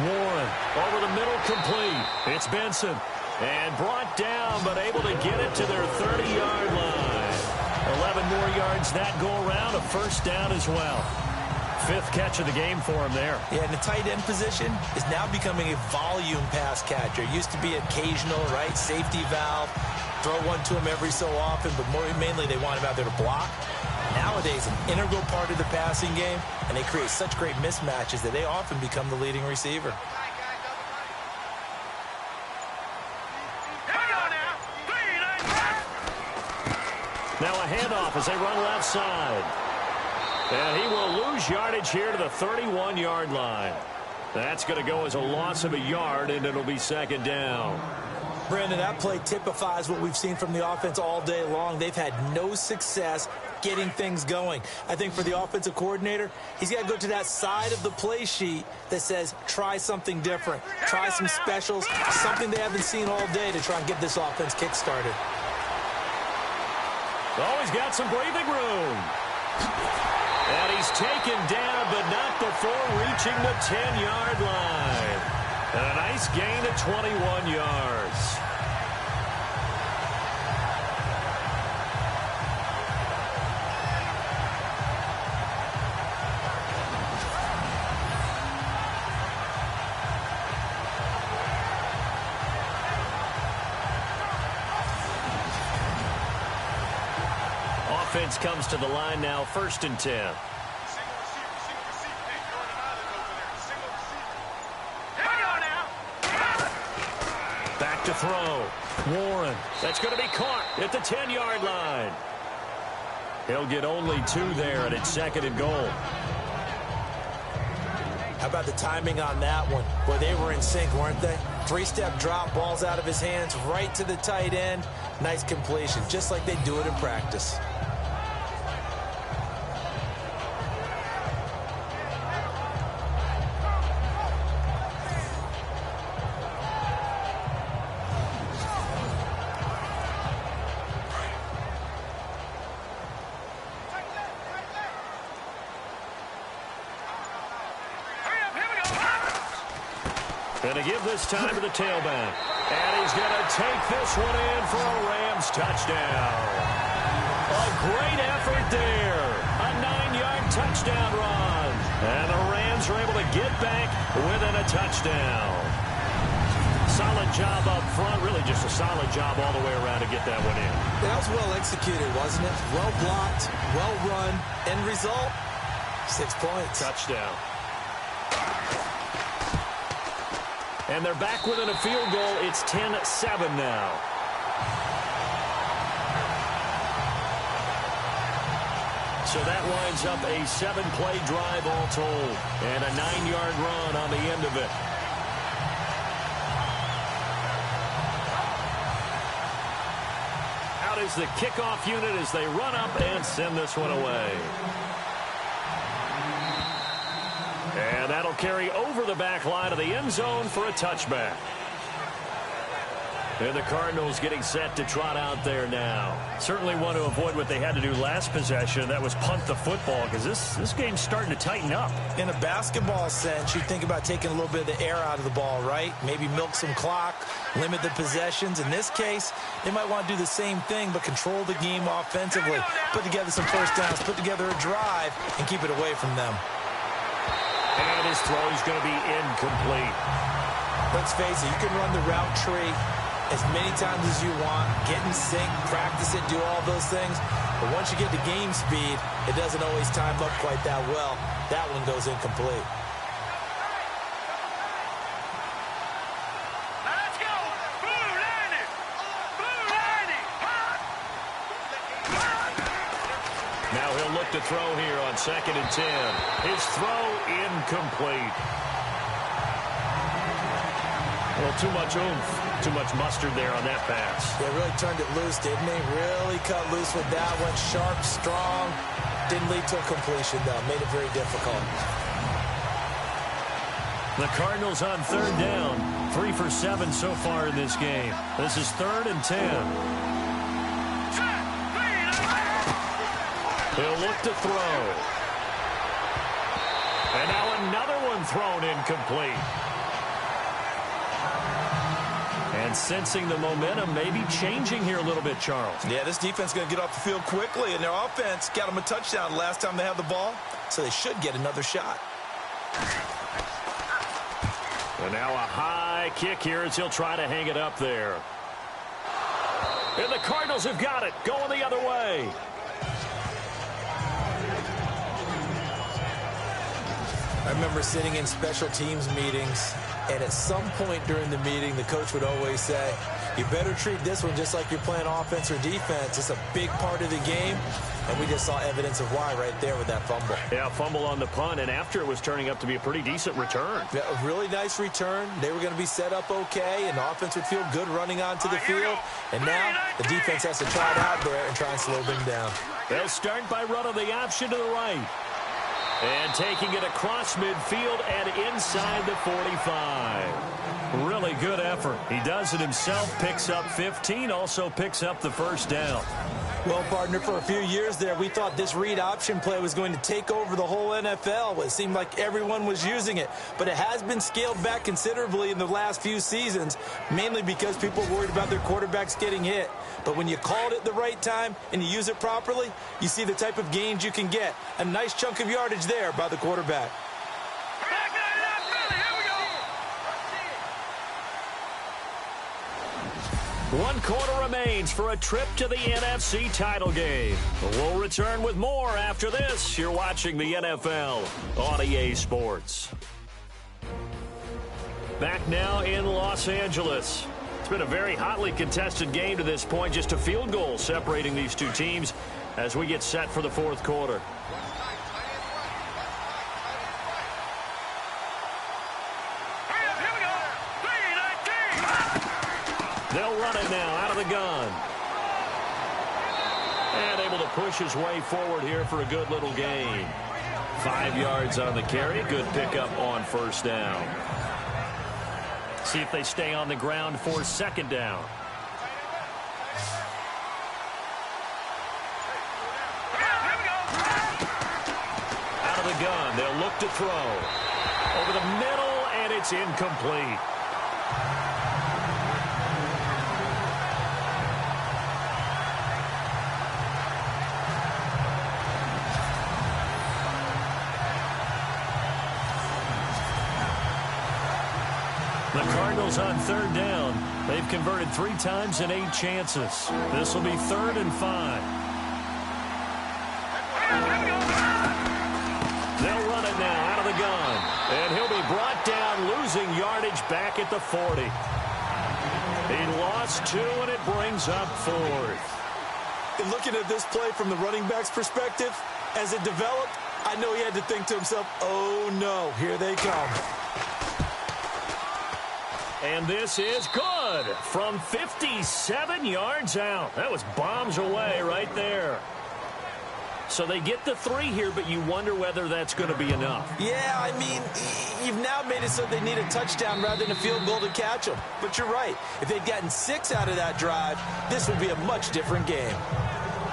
Warren over the middle, complete. It's Benson. And brought down, but able to get it to their 30-yard line. 11 more yards that go around. A 1st down as well. 5th catch of the game for him there. Yeah, and the tight end position is now becoming a volume pass catcher. Used to be occasional, right? Safety valve. Throw one to him every so often, but mainly they want him out there to block. Nowadays, an integral part of the passing game, and they create such great mismatches that they often become the leading receiver. Now a handoff as they run left side. And he will lose yardage here to the 31-yard line. That's going to go as a loss of a yard, and it'll be 2nd down. Brandon, that play typifies what we've seen from the offense all day long. They've had no success getting things going. I think for the offensive coordinator, he's got to go to that side of the play sheet that says, try something different. Try some specials, something they haven't seen all day to try and get this offense kick-started. Oh, he's got some breathing room. And he's taken down, but not before reaching the 10-yard line. And a nice gain of 21 yards. Offense comes to the line now, 1st and 10. Back to throw. Warren. That's going to be caught at the 10-yard line. He'll get only 2 there, and it's 2nd and goal. How about the timing on that one? Boy, they were in sync, weren't they? 3-step drop, balls out of his hands, right to the tight end. Nice completion, just like they do it in practice. Going to give this time to the tailback. And he's going to take this one in for a Rams touchdown. A great effort there. A 9-yard touchdown run. And the Rams Rams are able to get back within a touchdown. Solid job up front, really just a solid job all the way around to get that one in. That was well executed, wasn't it? Well blocked, well run. End result, 6 points. Touchdown. And they're back within a field goal. It's 10-7 now. So that winds up a 7-play drive all told. And a 9-yard run on the end of it. Out is the kickoff unit as they run up and send this one away. And that'll carry over the back line of the end zone for a touchback. And the Cardinals getting set to trot out there now. Certainly want to avoid what they had to do last possession. That was punt the football, because this game's starting to tighten up. In a basketball sense, you think about taking a little bit of the air out of the ball, right? Maybe milk some clock, limit the possessions. In this case, they might want to do the same thing, but control the game offensively. Put together some first downs, put together a drive, and keep it away from them. And his throw is going to be incomplete. Let's face it, you can run the route tree as many times as you want, get in sync, practice it, do all those things. But once you get to game speed, it doesn't always time up quite that well. That one goes incomplete. Let's go! Blue Lightning! Blue Lightning! Now he'll look to throw here on 2nd and 10. His throw incomplete. Well, too much oomph. Too much mustard there on that pass. They really turned it loose, didn't they? Really cut loose with that one. Sharp, strong. Didn't lead to a completion, though. Made it very difficult. The Cardinals on 3rd down. 3 for 7 so far in this game. This is 3rd and 10. He'll look to throw. And now another one thrown incomplete. And sensing the momentum maybe changing here a little bit, Charles. Yeah, this defense is going to get off the field quickly, and their offense got them a touchdown last time they had the ball, so they should get another shot. And now a high kick here as he'll try to hang it up there. And the Cardinals have got it, going the other way. I remember sitting in special teams meetings, and at some point during the meeting, the coach would always say, you better treat this one just like you're playing offense or defense. It's a big part of the game, and we just saw evidence of why right there with that fumble. Yeah, fumble on the punt, and after it was turning up to be a pretty decent return. Yeah, a really nice return. They were going to be set up okay, and the offense would feel good running onto the field. And now the defense has to try it out there and try and slow them down. They'll start by running the option to the right. And taking it across midfield and inside the 45. Really good effort. He does it himself, picks up 15, also picks up the first down. Well, partner, for a few years there, we thought this read option play was going to take over the whole NFL. It seemed like everyone was using it. But it has been scaled back considerably in the last few seasons, mainly because people are worried about their quarterbacks getting hit. But when you call it at the right time and you use it properly, you see the type of gains you can get. A nice chunk of yardage there by the quarterback. One quarter remains for a trip to the NFC title game. We'll return with more after this. You're watching the NFL on EA Sports. Back now in Los Angeles. It's been a very hotly contested game to this point. Just a field goal separating these two teams as we get set for the fourth quarter. They'll run it now out of the gun. And able to push his way forward here for a good little gain. 5 yards on the carry. Good pickup on first down. See if they stay on the ground for second down. Out of the gun. They'll look to throw. Over the middle, and it's incomplete. The Cardinals on third down. They've converted 3 times in 8 chances. This will be 3rd and 5. They'll run it now out of the gun. And he'll be brought down, losing yardage back at the 40. He lost 2, and it brings up 4th. And looking at this play from the running back's perspective, as it developed, I know he had to think to himself, oh no, here they come. And this is good from 57 yards out. That was bombs away right there. So they get the 3 here, but you wonder whether that's going to be enough. Yeah, I mean, you've now made it so they need a touchdown rather than a field goal to catch them. But you're right. If they'd gotten 6 out of that drive, this would be a much different game.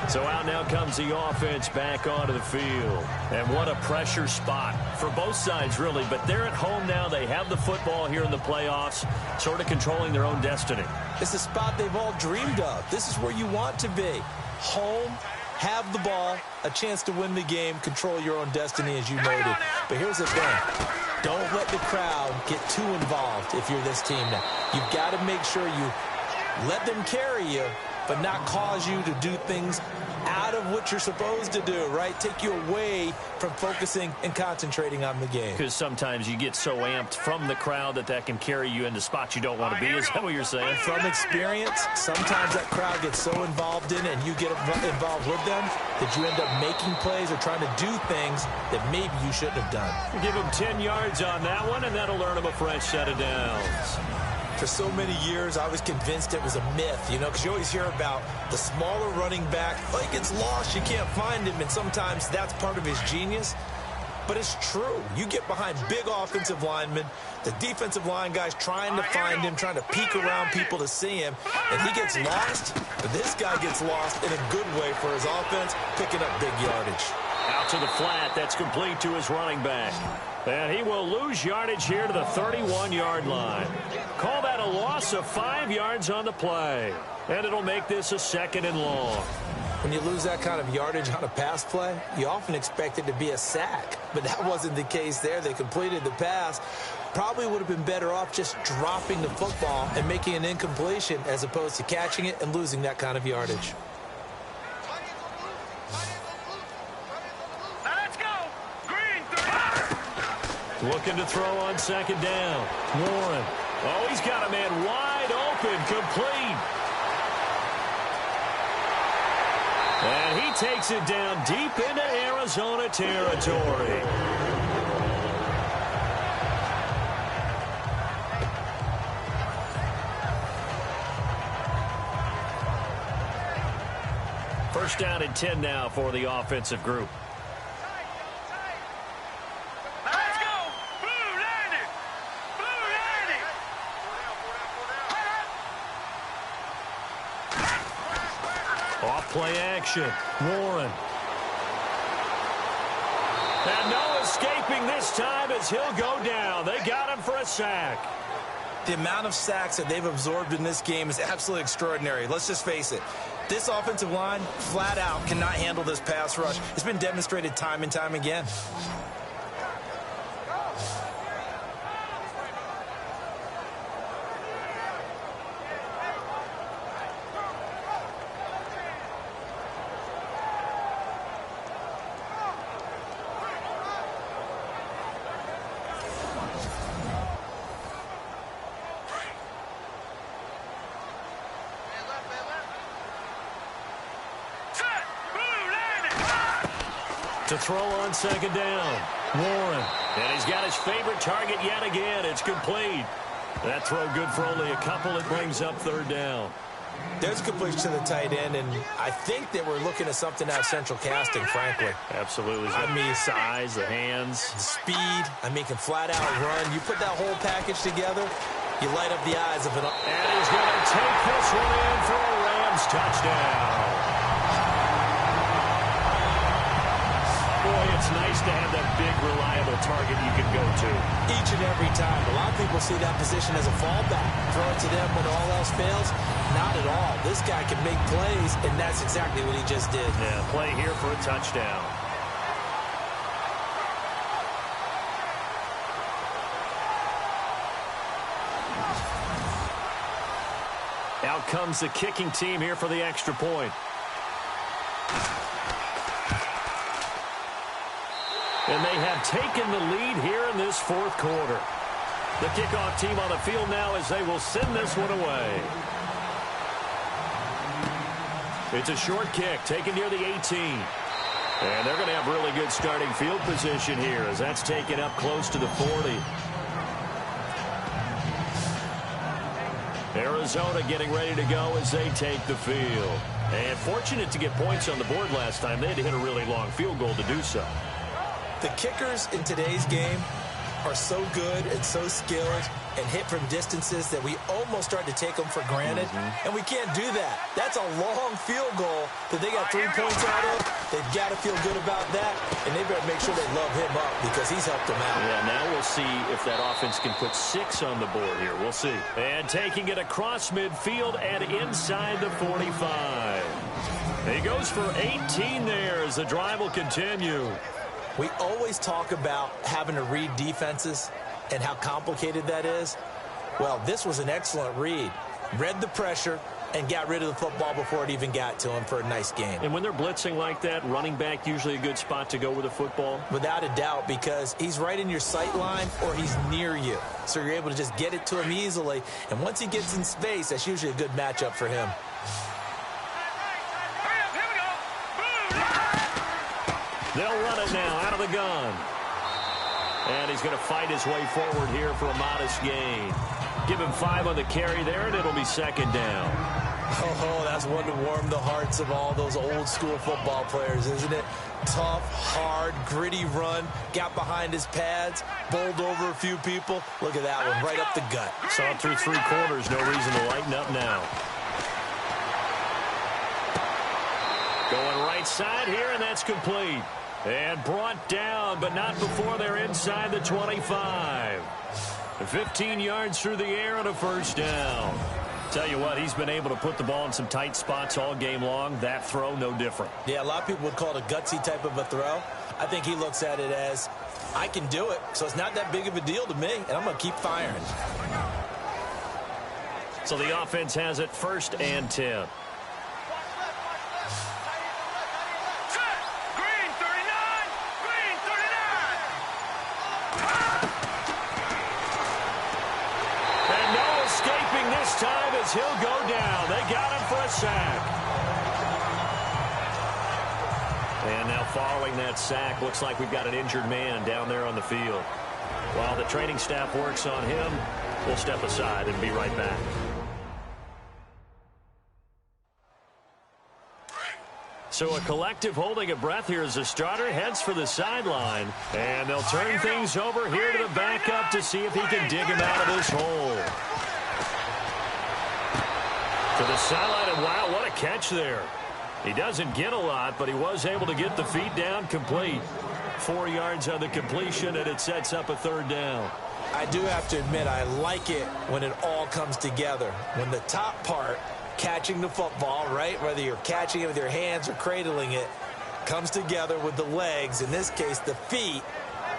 So out now comes the offense back onto the field. And what a pressure spot for both sides, really. But they're at home now. They have the football here in the playoffs, sort of controlling their own destiny. It's the spot they've all dreamed of. This is where you want to be. Home, have the ball, a chance to win the game, control your own destiny, as you noted. But here's the thing. Don't let the crowd get too involved if you're this team now. You've got to make sure you let them carry you, but not cause you to do things out of what you're supposed to do, right? Take you away from focusing and concentrating on the game. Because sometimes you get so amped from the crowd that can carry you into spots you don't want to be. Is that what you're saying? From experience, sometimes that crowd gets so involved in it and you get involved with them that you end up making plays or trying to do things that maybe you shouldn't have done. Give him 10 yards on that one, and that'll earn him a fresh set of downs. For so many years, I was convinced it was a myth, because you always hear about the smaller running back, like it's lost, you can't find him, and sometimes that's part of his genius. But it's true. You get behind big offensive linemen, the defensive line guys trying to find him, trying to peek around people to see him, and he gets lost, but this guy gets lost in a good way for his offense, picking up big yardage. Out to the flat, that's complete to his running back. And he will lose yardage here to the 31-yard line. Call that a loss of 5 yards on the play. And it'll make this a 2nd and long. When you lose that kind of yardage on a pass play, you often expect it to be a sack. But that wasn't the case there. They completed the pass. Probably would have been better off just dropping the football and making an incompletion as opposed to catching it and losing that kind of yardage. Looking to throw on 2nd down. Warren. Oh, he's got a man wide open, complete. And he takes it down deep into Arizona territory. First down and 10 now for the offensive group. Play action. Warren. And no escaping this time as he'll go down. They got him for a sack. The amount of sacks that they've absorbed in this game is absolutely extraordinary. Let's just face it. This offensive line, flat out, cannot handle this pass rush. It's been demonstrated time and time again. To throw on 2nd down. Warren. And he's got his favorite target yet again. It's complete. That throw good for only a couple. It brings up 3rd down. There's a completion to the tight end, and I think that we're looking at something out of central casting, frankly. Absolutely. I mean, size, the hands. The speed. I mean, can flat out run. You put that whole package together, you light up the eyes of an... And he's going to take this one in for a Rams touchdown. Boy, it's nice to have that big, reliable target you can go to. Each and every time. A lot of people see that position as a fallback. Throw it to them when all else fails. Not at all. This guy can make plays, and that's exactly what he just did. Yeah, play here for a touchdown. Out comes the kicking team here for the extra point. And they have taken the lead here in this fourth quarter. The kickoff team on the field now as they will send this one away. It's a short kick taken near the 18. And they're going to have really good starting field position here as that's taken up close to the 40. Arizona getting ready to go as they take the field. And fortunate to get points on the board last time. They had to hit a really long field goal to do so. The kickers in today's game are so good and so skilled and hit from distances that we almost start to take them for granted. And we can't do that. That's a long field goal that they got 3 points out of. They've got to feel good about that, and they better make sure they love him up because he's helped them out. Yeah, now we'll see if that offense can put 6 on the board here. We'll see. And taking it across midfield and inside the 45. He goes for 18 there as the drive will continue. We always talk about having to read defenses and how complicated that is. Well, this was an excellent read. Read the pressure and got rid of the football before it even got to him for a nice game. And when they're blitzing like that, running back usually a good spot to go with the football? Without a doubt, because he's right in your sight line or he's near you. So you're able to just get it to him easily. And once he gets in space, that's usually a good matchup for him. They'll run it now out of the gun. And he's going to fight his way forward here for a modest gain. Give him 5 on the carry there, and it'll be second down. Oh, that's one to warm the hearts of all those old-school football players, isn't it? Tough, hard, gritty run. Got behind his pads, bowled over a few people. Look at that one, right up the gut. Saw it through 3 quarters. No reason to lighten up now. Going right side here, and that's complete. And brought down, but not before they're inside the 25. 15 yards through the air and a first down. Tell you what, he's been able to put the ball in some tight spots all game long. That throw, no different. Yeah, a lot of people would call it a gutsy type of a throw. I think he looks at it as, I can do it, so it's not that big of a deal to me, and I'm going to keep firing. So the offense has it 1st and 10. Time as he'll go down. They got him for a sack. And now following that sack, looks like we've got an injured man down there on the field. While the training staff works on him, we'll step aside and be right back. So a collective holding of breath here as the starter heads for the sideline. And they'll turn things over here to the backup to see if he can dig him out of this hole. To the sideline, and wow, what a catch there. He doesn't get a lot, but he was able to get the feet down complete. 4 yards on the completion, and it sets up a 3rd down. I do have to admit, I like it when it all comes together. When the top part, catching the football, right, whether you're catching it with your hands or cradling it, comes together with the legs, in this case the feet,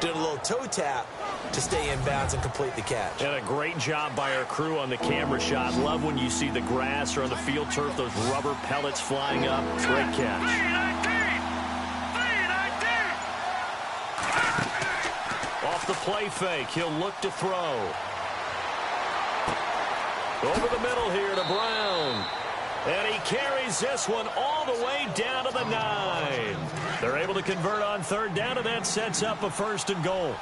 did a little toe tap to stay in bounds and complete the catch. And a great job by our crew on the camera shot. Love when you see the grass or on the field turf, those rubber pellets flying up. Great catch. Off the play fake, he'll look to throw. Over the middle here to Brown. And he carries this one all the way down to the 9. They're able to convert on 3rd down, and that sets up a 1st and goal.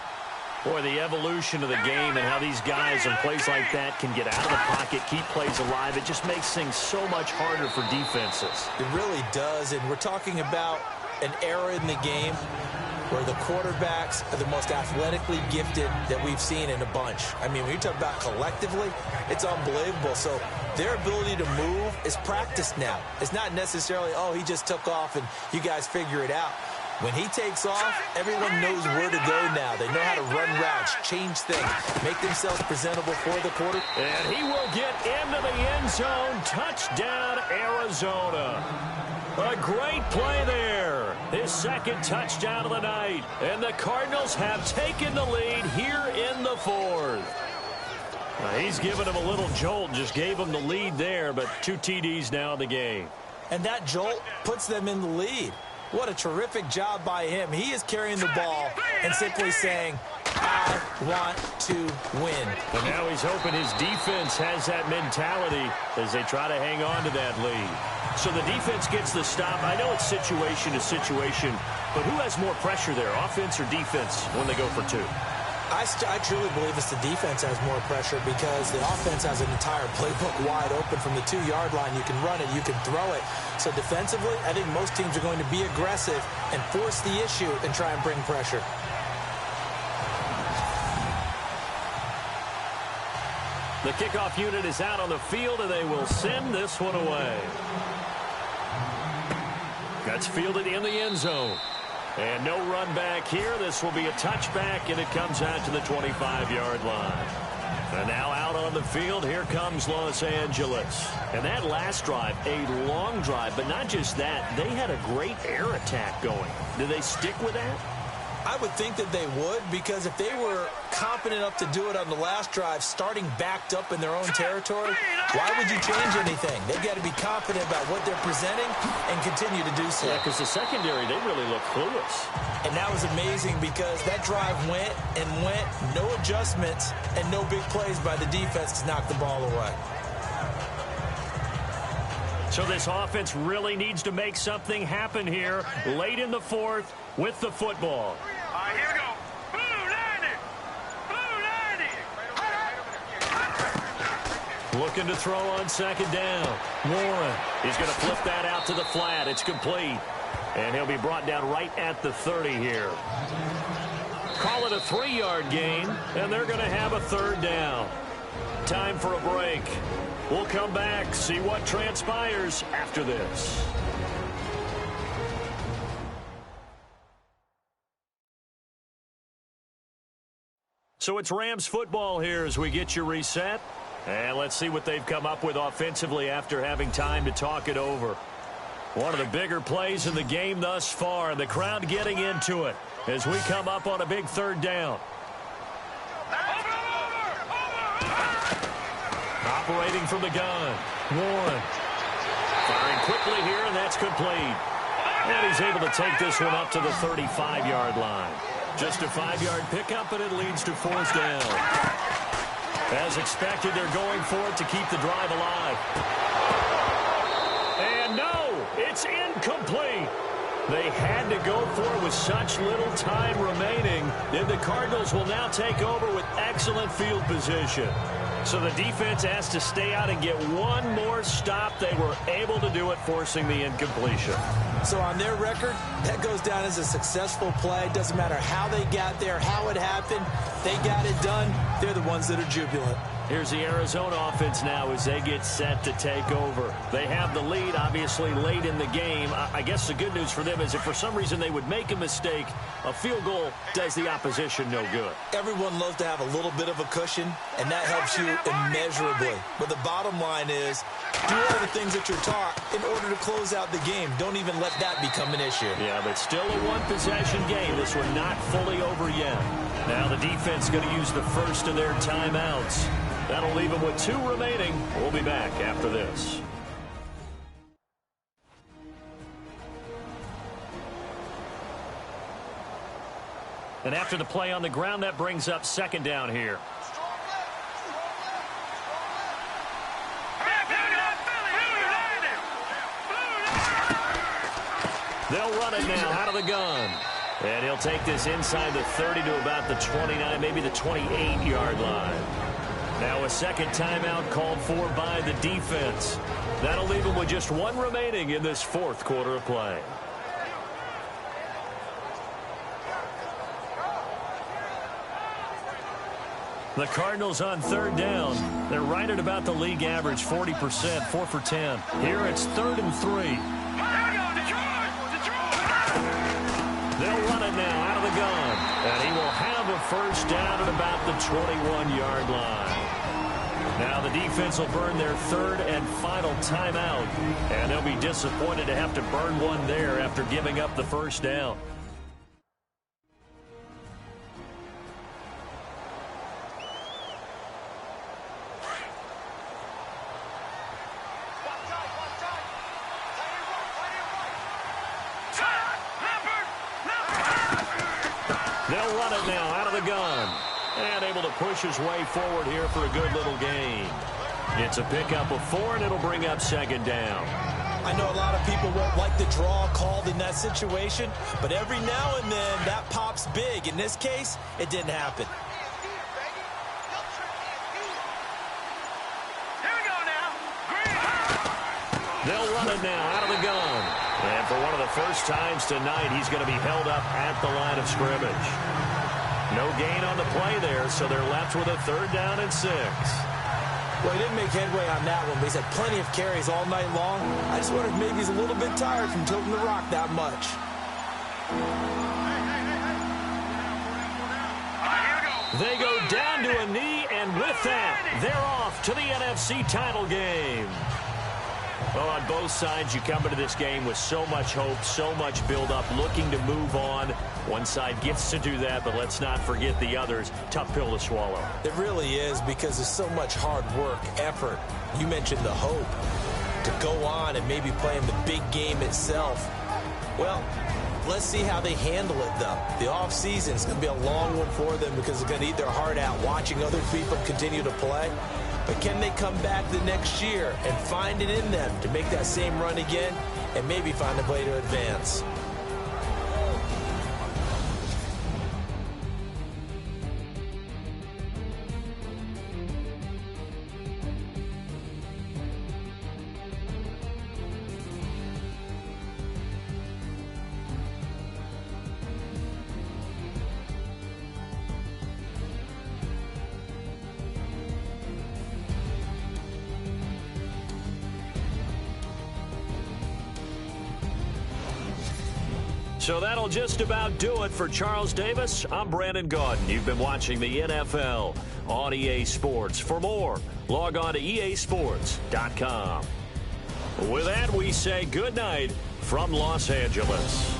Boy, the evolution of the game and how these guys on plays like that can get out of the pocket, keep plays alive, it just makes things so much harder for defenses. It really does, and we're talking about an era in the game where the quarterbacks are the most athletically gifted that we've seen in a bunch. I mean, when you talk about collectively, it's unbelievable. So their ability to move is practiced now. It's not necessarily, oh, he just took off and you guys figure it out. When he takes off, everyone knows where to go now. They know how to run routes, change things, make themselves presentable for the quarter. And he will get into the end zone. Touchdown, Arizona. A great play there. His 2nd touchdown of the night. And the Cardinals have taken the lead here in the 4th. He's given him a little jolt, just gave him the lead there, but 2 TDs now in the game. And that jolt puts them in the lead. What a terrific job by him. He is carrying the ball and simply saying, I want to win. And now he's hoping his defense has that mentality as they try to hang on to that lead. So the defense gets the stop. I know it's situation to situation, but who has more pressure there, offense or defense, when they go for 2? I truly believe it's the defense has more pressure because the offense has an entire playbook wide open from the 2-yard line. You can run it, you can throw it. So defensively, I think most teams are going to be aggressive and force the issue and try and bring pressure. The kickoff unit is out on the field, and they will send this one away. That's fielded in the end zone. And no run back here. This will be a touchback, and it comes out to the 25-yard line. And now out on the field, here comes Los Angeles. And that last drive, a long drive, but not just that. They had a great air attack going. Do they stick with that? I would think that they would, because if they were confident enough to do it on the last drive, starting backed up in their own territory, why would you change anything? They've got to be confident about what they're presenting and continue to do so. Yeah, because the secondary, they really look clueless. And that was amazing because that drive went and went, no adjustments, and no big plays by the defense to knock the ball away. So this offense really needs to make something happen here late in the fourth with the football. All right, here we go. Blue 90. Blue 90. Looking to throw on second down. Warren, he's going to flip that out to the flat. It's complete. And he'll be brought down right at the 30 here. Call it a 3-yard gain, and they're going to have a 3rd down. Time for a break. We'll come back, see what transpires after this. So it's Rams football here as we get you reset. And let's see what they've come up with offensively after having time to talk it over. One of the bigger plays in the game thus far, and the crowd getting into it as we come up on a big 3rd down. Operating from the gun. Warren. Firing quickly here, and that's complete. And he's able to take this one up to the 35-yard line. Just a 5-yard pickup, and it leads to 4th down. As expected, they're going for it to keep the drive alive. And no, it's incomplete. They had to go for it with such little time remaining. Then the Cardinals will now take over with excellent field position. So the defense has to stay out and get one more stop. They were able to do it, forcing the incompletion. So on their record, that goes down as a successful play. Doesn't matter how they got there, how it happened. They got it done. They're the ones that are jubilant. Here's the Arizona offense now as they get set to take over. They have the lead, obviously, late in the game. I guess the good news for them is if for some reason they would make a mistake, a field goal does the opposition no good. Everyone loves to have a little bit of a cushion, and that helps you immeasurably. But the bottom line is, do all the things that you're taught in order to close out the game. Don't even let that become an issue. Yeah, but still a one-possession game. This one not fully over yet. Now the defense going to use the first of their timeouts. That'll leave them with 2 remaining. We'll be back after this. And after the play on the ground, that brings up 2nd down here. They'll run it now out of the gun. And he'll take this inside the 30 to about the 29, maybe the 28-yard line. Now a 2nd timeout called for by the defense. That'll leave them with just 1 remaining in this 4th quarter of play. The Cardinals on 3rd down. They're right at about the league average, 40%, 4 for 10. Here it's 3rd and 3. They'll run it now out of the gun. And he will have a 1st down at about the 21-yard line. Now the defense will burn their 3rd and final timeout. And they'll be disappointed to have to burn one there after giving up the 1st down. They'll run it now out of the gun. And able to push his way forward here for a good little gain. It's a pickup of 4, and it'll bring up second down. I know a lot of people won't like the draw called in that situation, but every now and then that pops big. In this case, it didn't happen. Here we go now. They'll run it now out of the gun. And for one of the first times tonight, he's going to be held up at the line of scrimmage. No gain on the play there, so they're left with a 3rd down and 6. Well, he didn't make headway on that one, but he's had plenty of carries all night long. I just wonder if maybe he's a little bit tired from tilting the rock that much. They go down to a knee, and with that, they're off to the NFC title game. Well, on both sides, you come into this game with so much hope, so much build-up, looking to move on. One side gets to do that, but let's not forget the others. Tough pill to swallow. It really is, because there's so much hard work, effort. You mentioned the hope to go on and maybe play in the big game itself. Well, let's see how they handle it, though. The offseason is going to be a long one for them because they're going to eat their heart out watching other people continue to play. But can they come back the next year and find it in them to make that same run again and maybe find a way to advance? So that'll just about do it for Charles Davis. I'm Brandon Gaudin. You've been watching the NFL on EA Sports. For more, log on to easports.com. With that, we say good night from Los Angeles.